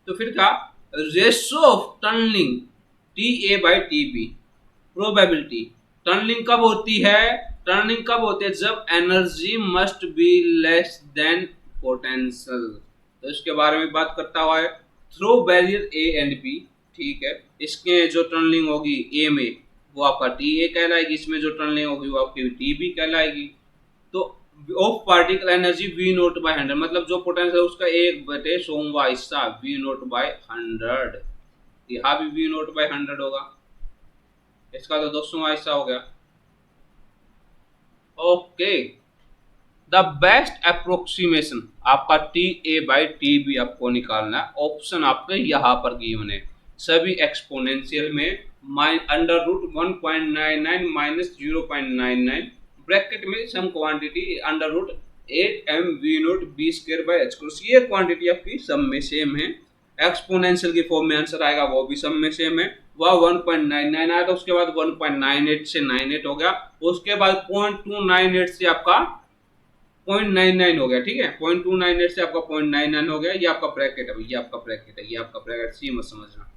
तो फिर क्या, ratio of tunneling TA/TB, probability tunneling कब होती है, टर्निंग कब होती है, जब energy must be less than potential. तो इसके बारे में बात करता हुआ है। Through barrier A and B, ठीक है, इसके जो टनलिंग होगी A में वो आपका TA कहलाएगी, इसमें जो टनलिंग होगी वो आपकी TB कहलाएगी। तो ऑफ पार्टिकल एनर्जी V0/100, मतलब जो पोटेंशियल है उसका 1/100वां हिस्सा V0/100। यहाँ भी V0/100 होगा, इसका तो 200वां हिस्सा हो गया। ओके, द बेस्ट अप्रोक्सीमेशन आपका TA/TB आपको निकालना है। ऑप्शन आपके यहाँ पर गिवन है, सभी एक्सपोनेंशियल में √1.99 - 0.99 ब्रैकेट में सम क्वांटिटी √8mV0 B²/h²। ये क्वांटिटी आपकी सब में सेम है, एक्सपोनेंशियल की फॉर्म में आंसर आएगा, वो भी सब में सेम है। वह 1.99 आया, तो उसके बाद 1.98 से 98 हो गया, उसके बाद 0.298 से आपका 0.99 हो गया, ठीक है, 0.298 से आपका 0.99 हो गया। ये आपका ब्रैकेट है, ये आपका ब्रैकेट है, ये आपका ब्रैकेट, सी मत समझना।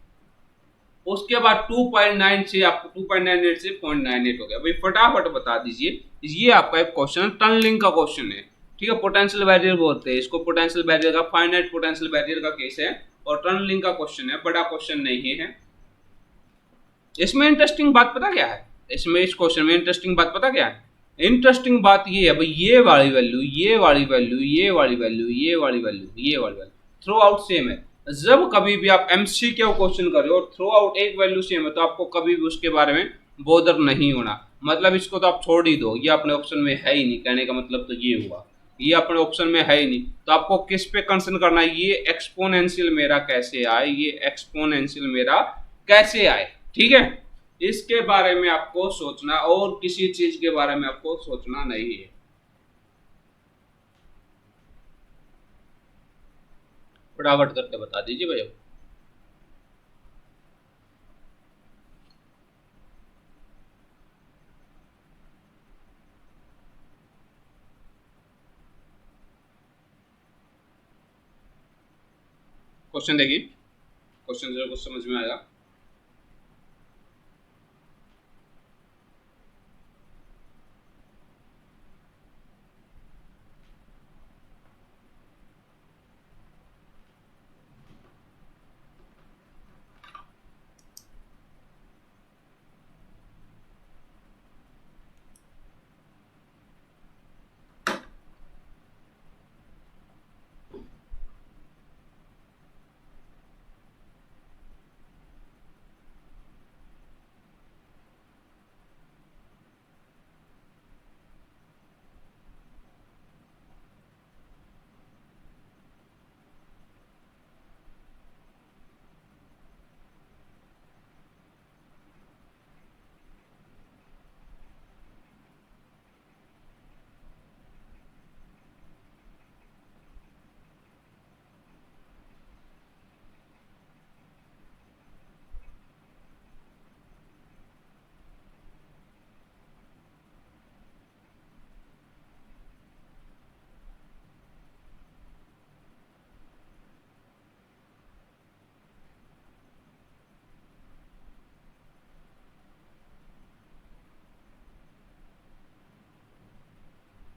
उसके बाद 2.9 से आपको 2.98 से 0.98 हो गया। भाई फटाफट बता दीजिए, ये आपका एक क्वेश्चन टनलिंग का क्वेश्चन है, ठीक है। पोटेंशियल बैरियर बोलते हैं इसको, पोटेंशियल बैरियर का, फाइनाइट पोटेंशियल बैरियर का केस है और टनलिंग का क्वेश्चन है, बड़ा क्वेश्चन नहीं है। इसमें इंटरेस्टिंग बात पता क्या है, इसमें इस क्वेश्चन में इंटरेस्टिंग बात पता क्या है, इंटरेस्टिंग बात ये है भाई, ये वाली वैल्यू, ये वाली वैल्यू, ये वाली वैल्यू, ये वाली वैल्यू, ये वाली वैल्यू थ्रू आउट सेम है। जब कभी भी आप MCQ क्वेश्चन कर रहे हो और थ्रू आउट एक वैल्यू सेम है, तो आपको कभी भी उसके बारे में बोदर नहीं होना, मतलब इसको तो आप छोड़ ही दो, ये अपने ऑप्शन में है ही नहीं, कहने का मतलब तो ये हुआ। ये अपने ऑप्शन में है ही नहीं, तो आपको किस पे कंसर्न करना है, ये एक्सपोनेंशियल मेरा कैसे आए, ये एक्सपोनेंशियल मेरा कैसे आए, ठीक है। इसके बारे में आपको सोचना और किसी चीज के बारे में आपको सोचना नहीं है। फटाफट करके बता दीजिए भैया। क्वेश्चन देखिए, क्वेश्चन जरा कुछ समझ में आएगा।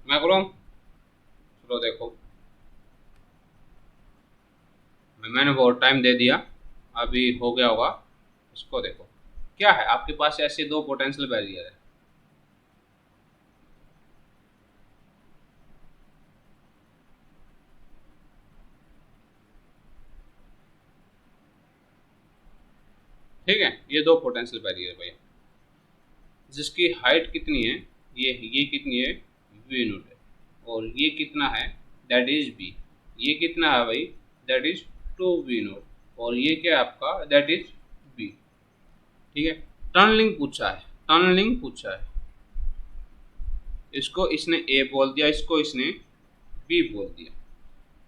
मैं करूँ, चलो देखो, मैंने बहुत टाइम दे दिया, अभी हो गया होगा। इसको देखो, क्या है आपके पास ऐसे दो पोटेंशियल बैरियर है, ठीक है, ये दो पोटेंशियल बैरियर है भैया, जिसकी हाइट कितनी है, ये कितनी है, वी नोट है, और ये कितना है, दैट इज बी। ये कितना है भाई, दैट इज 2 वी नोट, और ये क्या है आपका, दैट इज बी, ठीक है। टनलिंग पूछा है, टनलिंग पूछा है, इसको इसने ए बोल दिया, इसको इसने बी बोल दिया,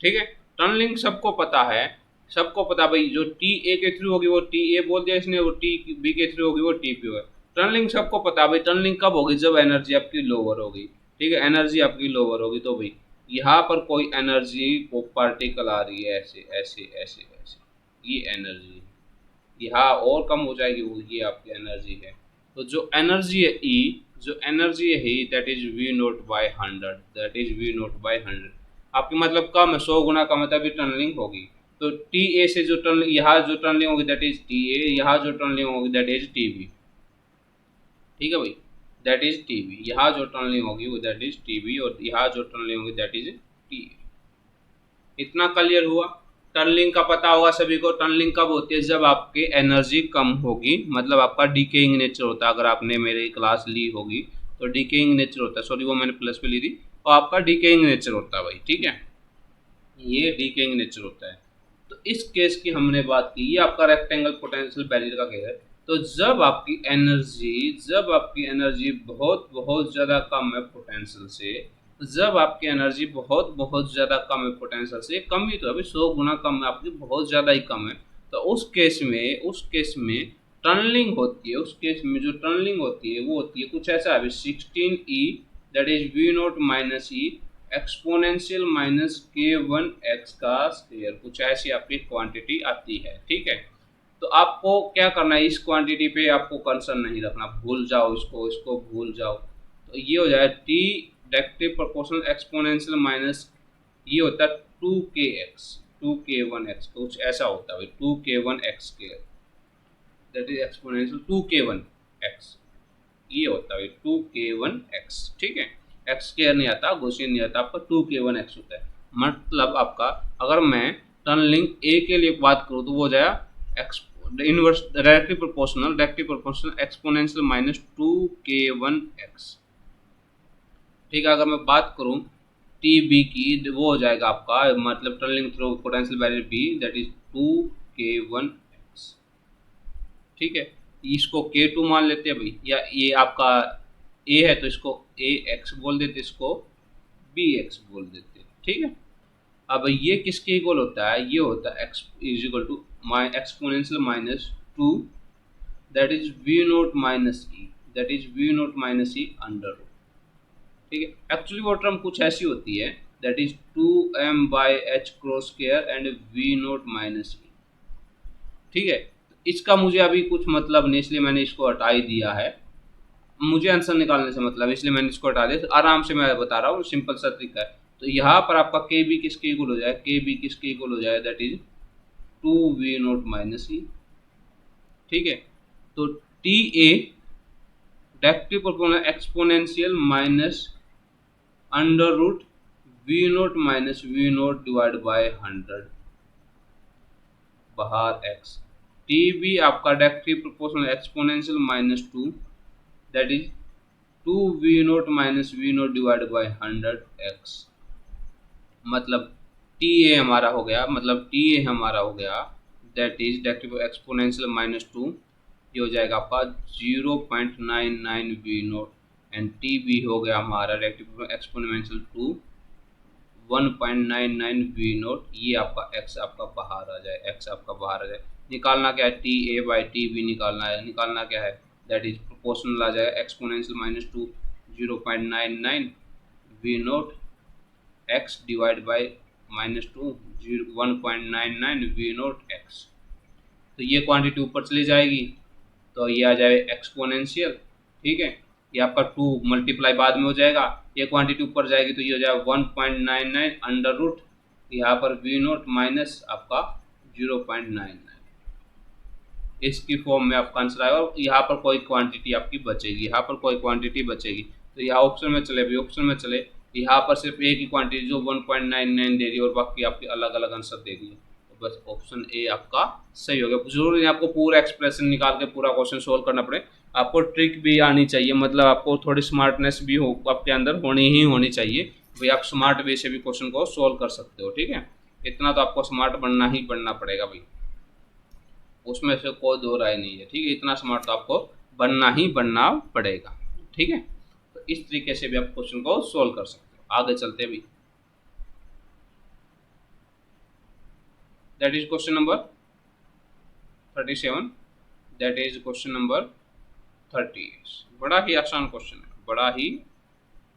ठीक है। टनलिंग सबको पता है, सबको पता भाई, जो टी ए के थ्रू होगी वो टी ए बोल दिया इसने, वो टी बी के थ्रू होगी वो टी पी होगा। टनलिंग सबको पता भाई, टनलिंग कब होगी, जब एनर्जी आपकी लोअर होगी, ठीक है, एनर्जी आपकी लोअर होगी। तो भाई यहाँ पर कोई एनर्जी को पार्टिकल आ रही है, ऐसे ऐसे ऐसे ऐसे, ये एनर्जी यहाँ और कम हो जाएगी, वो ये आपकी एनर्जी है। तो जो एनर्जी है ई, जो एनर्जी है ही, that is V naught by 100, that is V naught by 100। आपकी मतलब कम है, 100 गुना कम है, तभी टनलिंग होगी। तो टी ए से जो टन, यहाँ जो टनलिंग होगी दैट इज टी ए, यहाँ जो टनलिंग होगी दैट इज टी बी, ठीक है भाई, दैट इज टी बी। यहाँ जो टनलिंग होगी वो दैट इज टी बी, और यहाँ जो टनलिंग होगी दैट इज टी ए। इतना क्लियर हुआ। टनलिंग का पता होगा सभी को, टनलिंग कब होती है, जब आपकी एनर्जी कम होगी, मतलब आपका डीकेइंग नेचर होता है। अगर आपने मेरी क्लास ली होगी तो डीकेइंग नेचर होता है, सॉरी वो मैंने प्लस पे ली थी, तो आपका डीकेइंग नेचर होता है भाई, ठीक है, ये डीकेइंग नेचर होता है। तो इस केस की हमने बात की, ये आपका रेक्टेंगल पोटेंशियल बैरियर का केस है। तो जब आपकी एनर्जी बहुत बहुत ज़्यादा कम है पोटेंशियल से, जब आपकी एनर्जी बहुत बहुत ज़्यादा कम है पोटेंशियल से, कम ही तो है भाई, 100 गुना कम है आपकी, बहुत ज़्यादा ही कम है। तो उस केस में टनलिंग होती है, उस केस में जो टनलिंग होती है वो होती है कुछ ऐसा है, 16 E, that is V naught minus E exponential minus के वन एक्स का स्क्वायर, कुछ ऐसी आपकी क्वांटिटी आती है, ठीक है। तो आपको क्या करना है, इस क्वांटिटी पे आपको कंसर्न नहीं रखना, भूल जाओ इसको, इसको भूल जाओ। तो ये हो जाए T directly proportional exponential minus, ये होता है 2k(x), 2k1x, कुछ ऐसा होता है 2k1x square, that is exponential 2k1x, ये होता है 2k1x, ठीक है। एक्स स्क्वायर नहीं आता, गॉसियन नहीं आता, आपका 2k1x होता है। मतलब आपका, अगर मैं टनलिंग ए के लिए बात करूँ तो वो हो जाएगा x inverse directly proportional exponential minus 2k1x, ठीक है। अगर मैं बात करूँ टी बी की वो हो जाएगा आपका, मतलब tunneling through potential barrier B, that is 2k1x। ठीक है, इसको k2 मान लेते हैं भाई, या ये आपका a है तो इसको ax बोल देते, इसको bx बोल देते। ठीक है, अब ये किसके इक्वल होता है, ये होता है x is equal to exponential minus 2, that is v naught minus E, that is v naught minus E under root. ठीक है, एक्चुअली वो टर्म कुछ ऐसी होती है, that is 2m by H cross square and v naught minus E. ठीक है, इसका मुझे अभी कुछ मतलब नहीं, इसलिए मैंने इसको हटा ही दिया है, मुझे आंसर निकालने से मतलब, इसलिए मैंने इसको हटा दिया। आराम से मैं बता रहा हूँ, सिंपल सा तरीका है। तो यहाँ पर आपका के बी किसके इक्वल हो जाए, के बी किसके इक्वल हो जाए, that is 2v naught minus E. ठीक है, तो T A directly proportional exponential minus under root V naught minus V naught divide by 100 बाहर एक्स। टी बी आपका directly proportional exponential minus 2, that is 2v naught minus V naught divide by 100 X. मतलब टी ए हमारा हो गया, मतलब टी ए हमारा हो गया, that is directly exponential minus 2, ये हो जाएगा आपका 0.99 V naught, and T B हो गया हमारा डायरेक्टली एक्सपोनेंशियल 2 1.99 वी नोट। ये आपका एक्स आपका बाहर आ जाए, एक्स आपका बाहर आ जाए। निकालना क्या है, T A by T B निकालना है, निकालना क्या है, दैट इज प्रोपोर्शनल आ जाएगा exponential minus 2 0.99 V naught x divide by minus 2 1.99 V naught x. तो ये क्वांटिटी ऊपर चली जाएगी, तो ये आ जाए एक्सपोनेंशियल। ठीक है, ये आपका 2 मल्टीप्लाई बाद में हो जाएगा, ये क्वांटिटी ऊपर जाएगी तो ये हो जाएगा 1.99 अंडर रूट, यहाँ पर वी नोट माइनस आपका 0.99, इसकी फॉर्म में आपका आंसर आएगा। और यहाँ पर कोई क्वांटिटी आपकी बचेगी, यहाँ पर कोई क्वांटिटी बचेगी, तो यहाँ ऑप्शन में चले भी, ऑप्शन में चले, यहाँ पर सिर्फ एक ही क्वांटिटी जो 1.99 दे रही है और बाकी आपकी अलग अलग आंसर दे रही है, तो बस ऑप्शन ए आपका सही हो गया। जरूर नहीं आपको पूरा एक्सप्रेशन निकाल के पूरा क्वेश्चन सोल्व करना पड़े, आपको ट्रिक भी आनी चाहिए, मतलब आपको थोड़ी स्मार्टनेस भी हो आपके अंदर होनी चाहिए भाई, आप स्मार्ट वे से भी क्वेश्चन को सोल्व कर सकते हो। ठीक है, इतना तो आपको स्मार्ट बनना ही बनना पड़ेगा भाई, उसमें से कोई दो राय नहीं है। ठीक है, इतना स्मार्ट तो आपको बनना ही बनना पड़ेगा। ठीक है, तो इस तरीके से भी आप क्वेश्चन को सोल्व कर सकते हो। आगे चलते भी, that is question number 37, that is question number 38। बड़ा ही आसान क्वेश्चन है, बड़ा ही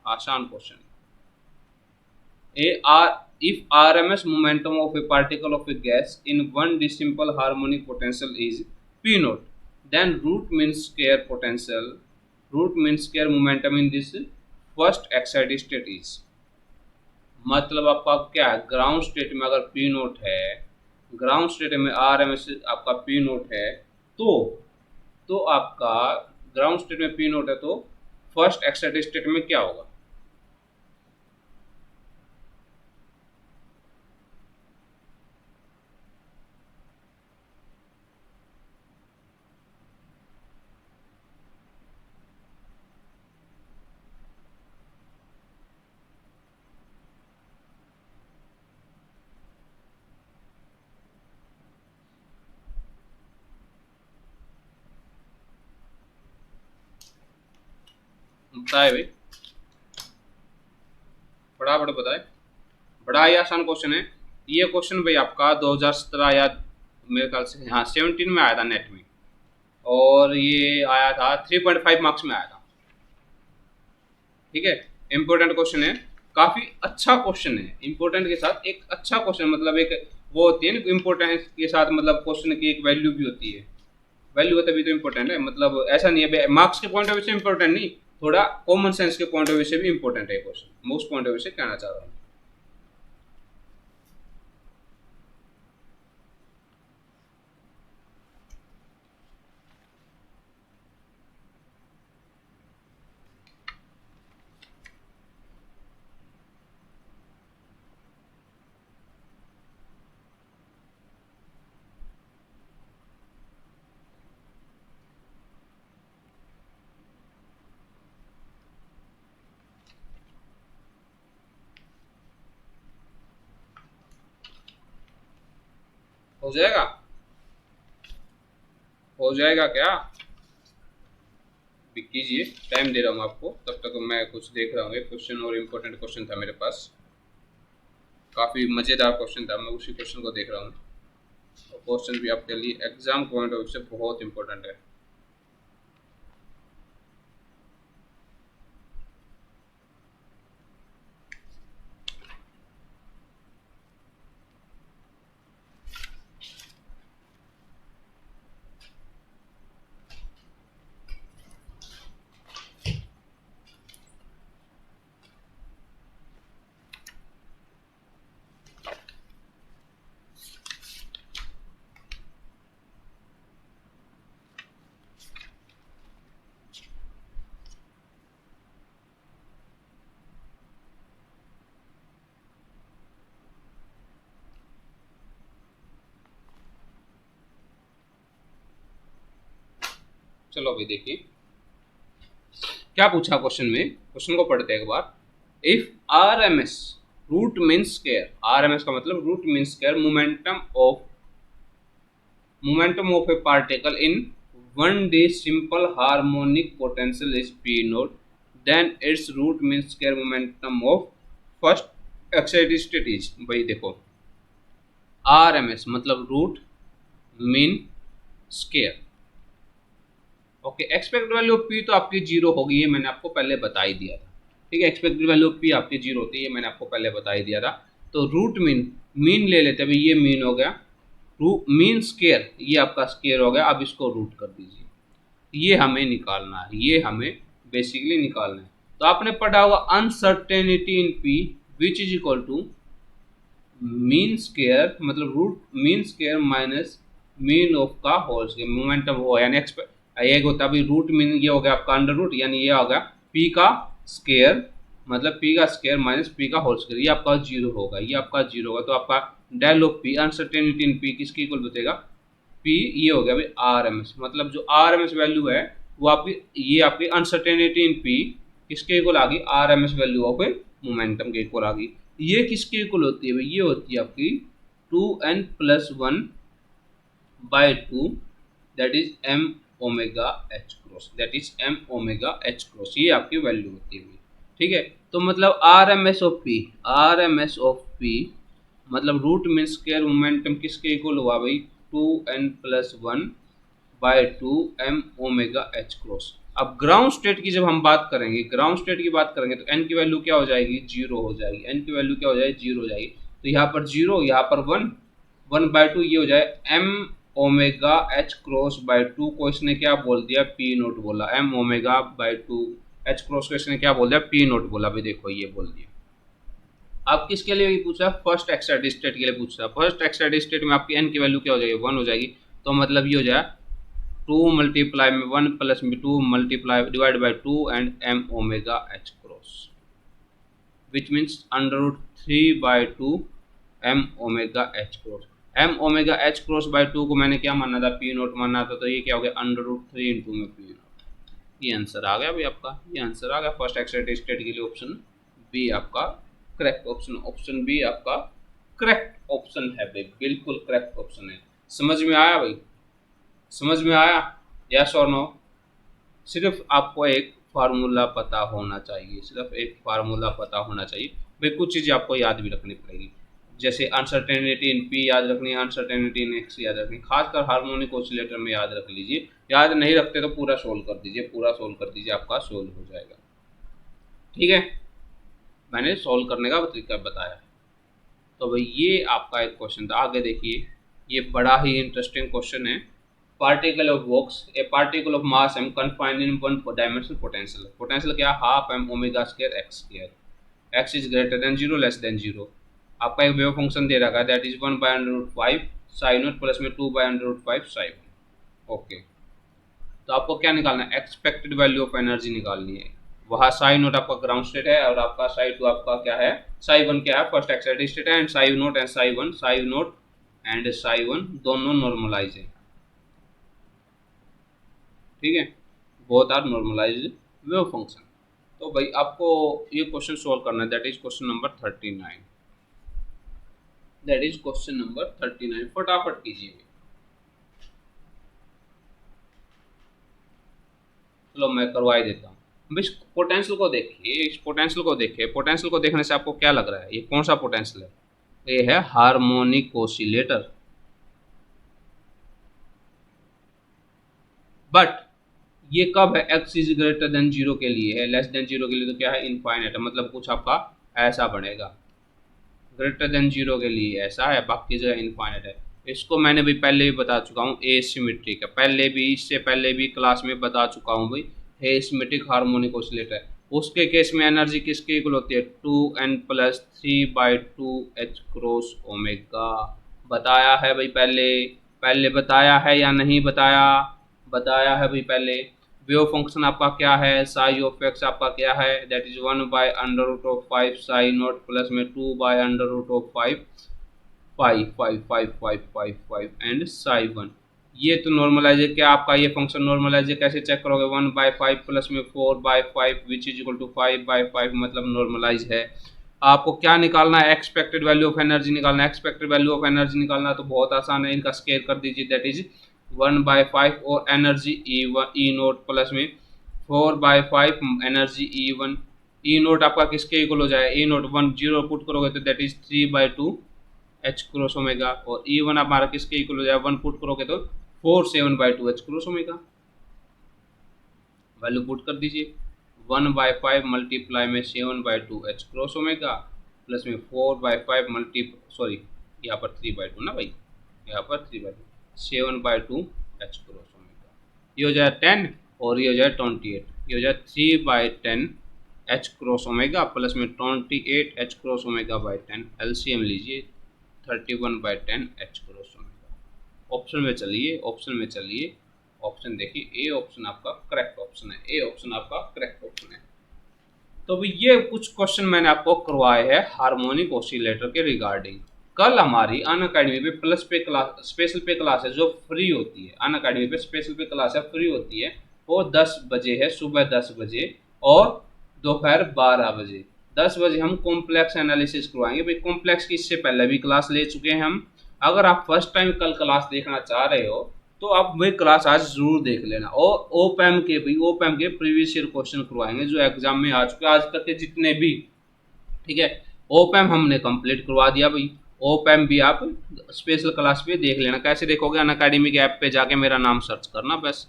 आसान क्वेश्चन है। If RMS momentum of a particle of a gas in one simple harmonic potential is P naught, then root mean square momentum in this first excited state is। मतलब आपका क्या है, ग्राउंड स्टेट में अगर P नोट है, ग्राउंड स्टेट में RMS आपका P नोट है, तो आपका ग्राउंड स्टेट में P नोट है, तो फर्स्ट एक्साइटेड स्टेट में क्या होगा। बताए भाई, फटाफट बताए, बड़ा ही आसान क्वेश्चन है। ये क्वेश्चन भाई आपका 2017 या मेरे ख्याल से हाँ 17 में आया था नेट में, और ये आया था 3.5 मार्क्स में आया था। ठीक है, इम्पोर्टेंट क्वेश्चन है, काफ़ी अच्छा क्वेश्चन है, इम्पोर्टेंट के साथ एक अच्छा क्वेश्चन, मतलब एक वो होती है ना इम्पोर्टेंस के साथ, मतलब क्वेश्चन की एक वैल्यू भी होती है, वैल्यू है तभी तो इम्पोर्टेंट है, मतलब ऐसा नहीं है मार्क्स के पॉइंट ऑफ व्यू से इम्पोर्टेंट नहीं, थोड़ा कॉमन सेंस के पॉइंट ऑफ व्यू से भी इम्पोर्टेंट है question, most point of view से कहना चाह रहा हूँ। हो जाएगा, हो जाएगा क्या? भी कीजिए, टाइम दे रहा हूँ आपको, तब तक मैं कुछ देख रहा हूँ। एक क्वेश्चन और इम्पोर्टेंट क्वेश्चन था मेरे पास, काफ़ी मज़ेदार क्वेश्चन था, मैं उसी क्वेश्चन को देख रहा हूँ। और क्वेश्चन भी आपके लिए एग्जाम पॉइंट ऑफ व्यू से बहुत इंपॉर्टेंट है। चलो अभी देखिए क्या पूछा क्वेश्चन में, क्वेश्चन को पढ़ते हैं एक बार। If R M S root mean square, R M S का मतलब root mean square momentum of a particle in 1D simple harmonic potential is P naught, then its root mean square momentum of first excited state is। भाई देखो आर एम एस मतलब root mean square, okay. Expected value of P तो आपकी जीरो होगी, ये मैंने आपको पहले बता ही दिया था, ठीक है। एक्सपेक्टेड वैल्यू ऑफ पी आपकी जीरो होती है, ये मैंने आपको पहले बता ही दिया था। तो रूट मीन ले लेते हैं, भाई ये मीन हो गया, मीन स्केयर ये आपका स्केयर हो गया। अब इसको रूट कर दीजिए, ये हमें निकालना है, ये हमें बेसिकली निकालना है। तो आपने पढ़ा होगा uncertainty in P which is equal to mean square मतलब root mean square minus mean of का होल स्केयर मोमेंटम हो, यानी एक होता है रूट मीन, ये हो गया आपका अंडर रूट, यानी ये हो गया पी का स्केयर मतलब पी का स्केयर माइनस पी का होल स्केयर, ये आपका जीरो होगा, ये आपका जीरो होगा। तो आपका del of P uncertainty in P किसके इक्वल बचेगा, पी ये हो गया भाई आर एम एस, मतलब जो आर एम एस वैल्यू है वो आपकी, ये आपकी अनसर्टेनिटी इन पी किसके इक्वल आ गई, R M S value of a momentum के इक्वल आ गई। ये किसके इक्वल होती है भाई, ये होती है आपकी 2n+1 by 2 that is m omega h cross, that is m omega h cross, ये आपकी वैल्यू होती है, ठीक है। तो मतलब R M S of P, R M S of P मतलब रूट मीन स्क्वायर मोमेंटम किसके इक्वल हुआ भाई, 2n+1 by 2m omega h cross. अब ग्राउंड स्टेट की जब हम बात करेंगे, ग्राउंड स्टेट की बात करेंगे तो n की वैल्यू क्या हो जाएगी, जीरो हो जाएगी, n की वैल्यू क्या हो जाएगी, जीरो हो जाएगी। तो यहाँ पर जीरो, यहाँ पर 1/2, ये हो जाए m omega h cross bye 2 को इसने क्या बोल दिया, p नोट बोला, m omega by 2 h cross को इसने क्या बोल दिया, p नोट बोला। भाई देखो ये बोल दिया। अब किसके लिए पूछा, फर्स्ट एक्साइटेड स्टेट के लिए पूछा। फर्स्ट एक्साइटेड स्टेट में आपकी n की वैल्यू क्या हो जाएगी, 1 हो जाएगी। तो मतलब ये हो जाए 2 मल्टीप्लाई में 1 प्लस में 2 multiply divide by 2 and m omega h cross which means √3/2 m omega h cross. m omega h cross by 2 को मैंने क्या माना था, p नोट माना था, तो ये क्या हो गया √3 इंटू में p नोट। ये आंसर आ गया भाई आपका, ये आंसर आ गया फर्स्ट एक्साइटेड स्टेट के लिए। ऑप्शन बी आपका करेक्ट ऑप्शन, ऑप्शन बी आपका करेक्ट ऑप्शन है भाई, बिल्कुल करेक्ट ऑप्शन है। समझ में आया भाई, समझ में आया, यस और नो। सिर्फ आपको एक फार्मूला पता होना चाहिए, सिर्फ एक फार्मूला पता होना चाहिए भाई। कुछ चीज़ें आपको याद भी रखनी पड़ेगी, जैसे अनसर्टेनिटी इन पी याद रखनी है, अनसर्टेनिटी इन एक्स याद रखनी, खासकर हार्मोनिक ऑसिलेटर में याद रख लीजिए। याद नहीं रखते तो पूरा सोल्व कर दीजिए, पूरा सोल्व कर दीजिए, आपका सोल्व हो जाएगा, ठीक है। मैंने सोल्व करने का तरीका बताया। तो भाई ये आपका एक क्वेश्चन था। आगे देखिए, ये बड़ा ही इंटरेस्टिंग क्वेश्चन है। Particle of box, A particle of mass m confined in one dimensional potential, potential क्या, half m omega square x square, x is greater than 0 less than 0। आपका एक वेव फंक्शन दे रखा है that is 1/√5 sign not plus में 2/√5 साइन। ओके, तो आपको क्या निकालना है, एक्सपेक्टेड वैल्यू ऑफ एनर्जी निकालनी है। वहाँ साई नोट आपका ग्राउंड स्टेट है और आपका साई टू आपका क्या है, साई वन क्या है, फर्स्ट एक्साइटेड स्टेट है। And psi naught and psi naught and psi one दोनों नॉर्मलाइज है, ठीक है, both are normalized wave function. तो भाई आपको ये क्वेश्चन सोल्व करना है, that is question number 39। That is question number 39। फटाफट कीजिए। चलो मैं करवा ही देता हूँ। इस पोटेंशियल को देखिए, इस पोटेंशियल को देखिए। पोटेंशियल को देखने से आपको क्या लग रहा है, ये कौन सा पोटेंशियल है? ये है हार्मोनिक ऑसिलेटर। बट ये कब है? x इज ग्रेटर देन 0 के लिए है, लेस देन 0 के लिए तो क्या है? इनफाइनाइट है, मतलब कुछ आपका ऐसा बनेगा। ग्रेटर देन 0 के लिए ऐसा है, बाकी जगह इनफाइनाइट है। इसको मैंने भी पहले भी बता चुका हूँ, एसिमेट्रिक है। पहले भी, इससे पहले भी क्लास में बता चुका हूँ भाई, एसिमेट्रिक हार्मोनिक ऑसिलेटर। उसके केस में एनर्जी किसके इक्वल होती है? 2n+3/2h cross omega. बताया है भाई पहले, पहले बताया है या नहीं बताया? बताया है भाई पहले। वेव फंक्शन आपका क्या है? साई ऑफ एक्स आपका क्या है? That is 1/√5 Sai not plus में 2/√5 5 एंड साई 1। ये तो नॉर्मलाइज है क्या आपका? ये फंक्शन नॉर्मलाइज है, कैसे चेक करोगे? 1/5 प्लस में 4/5 विच इज इक्वल टू 5/5, मतलब नॉर्मलाइज है। आपको क्या निकालना है? एक्सपेक्टेड वैल्यू ऑफ एनर्जी निकालना है। एक्सपेक्टेड वैल्यू ऑफ एनर्जी निकालना है तो बहुत आसान है, इनका स्केयर कर दीजिए। दैट इज 1/5 और एनर्जी ई नोट प्लस में 4/5 एनर्जी E1। ई नोट आपका किसके इक्वल हो जाए? ई नोट 1 0 पुट करोगे तो that is 3/2 H cross omega. और E1 हमारा किसके इक्वल हो जाए? 1 पुट करोगे तो 4/7 H cross omega. Value put कर दीजिए। 1/5 मल्टीप्लाई में 7/2 एच क्रॉस ओमेगा प्लस में 4/5 सॉरी यहाँ पर 3/2 ना भाई, यहाँ पर 3/2 7/2 एच क्रॉस ओमेगा। ये हो जाए 10 और ये हो जाए 28। ये हो जाए 3/10 एच क्रॉस ओमेगा प्लस में 28 H cross omega by 10। LCM लीजिए 31/10 एच क्रॉस ओमेगा। ऑप्शन में चलिए, ऑप्शन में चलिए। ऑप्शन देखिए, ए ऑप्शन आपका करेक्ट ऑप्शन है। ए ऑप्शन आपका करेक्ट ऑप्शन है। तो अभी ये कुछ क्वेश्चन मैंने आपको करवाए हैं हार्मोनिक ऑसिलेटर के रिगार्डिंग। कल हमारी अनअकैडमी पे प्लस पे क्लास, स्पेशल पे क्लास है जो फ्री होती है। अनअकैडमी पे स्पेशल पे क्लास है, फ्री होती है। वो 10 बजे है, सुबह 10 बजे और दोपहर 12 बजे। 10 बजे हम कॉम्प्लेक्स एनालिसिस करवाएंगे भाई। कॉम्प्लेक्स की इससे पहले भी क्लास ले चुके हैं हम। अगर आप फर्स्ट टाइम कल क्लास देखना चाह रहे हो तो आप वही क्लास आज जरूर देख लेना। और ओपैम के भी, ओपैम के प्रीवियस ईयर क्वेश्चन करवाएंगे जो एग्जाम में आ चुके आज तक के जितने भी, ठीक है। ओपैम हमने कंप्लीट करवा दिया भाई। ओपैम भी आप स्पेशल क्लास पे देख लेना। कैसे देखोगे? अनअकैडमी के ऐप पे जाके मेरा नाम सर्च करना बस,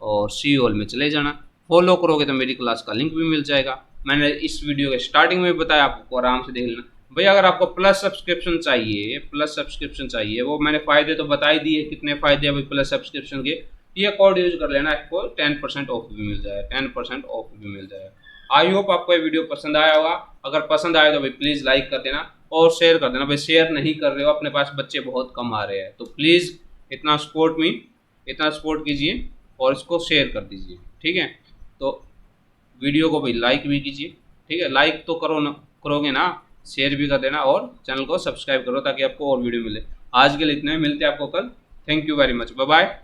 और सी ऑल में चले जाना। फॉलो करोगे तो मेरी क्लास का लिंक भी मिल जाएगा। मैंने इस वीडियो के स्टार्टिंग में बताया, आपको आराम से देख लेना भाई। अगर आपको प्लस सब्सक्रिप्शन चाहिए, प्लस सब्सक्रिप्शन चाहिए, वो मैंने फ़ायदे तो बता ही दिए कितने फ़ायदे हैं भाई प्लस सब्सक्रिप्शन के। ये कोड यूज कर लेना, आपको 10% ऑफ भी मिल जाएगा, 10% ऑफ भी मिल जाएगा। आई होप आपको ये वीडियो पसंद आया होगा। अगर पसंद आया तो भाई प्लीज़ लाइक कर देना और शेयर कर देना भाई। शेयर नहीं कर रहे हो, अपने पास बच्चे बहुत कम आ रहे हैं, तो प्लीज़ इतना सपोर्ट कीजिए और इसको शेयर कर दीजिए, ठीक है। तो वीडियो को भाई लाइक भी कीजिए, ठीक है। लाइक तो करोगे ना, शेयर भी कर देना और चैनल को सब्सक्राइब करो ताकि आपको और वीडियो मिले। आज के लिए इतना ही, मिलते हैं आपको कल। Thank you very much, bye bye.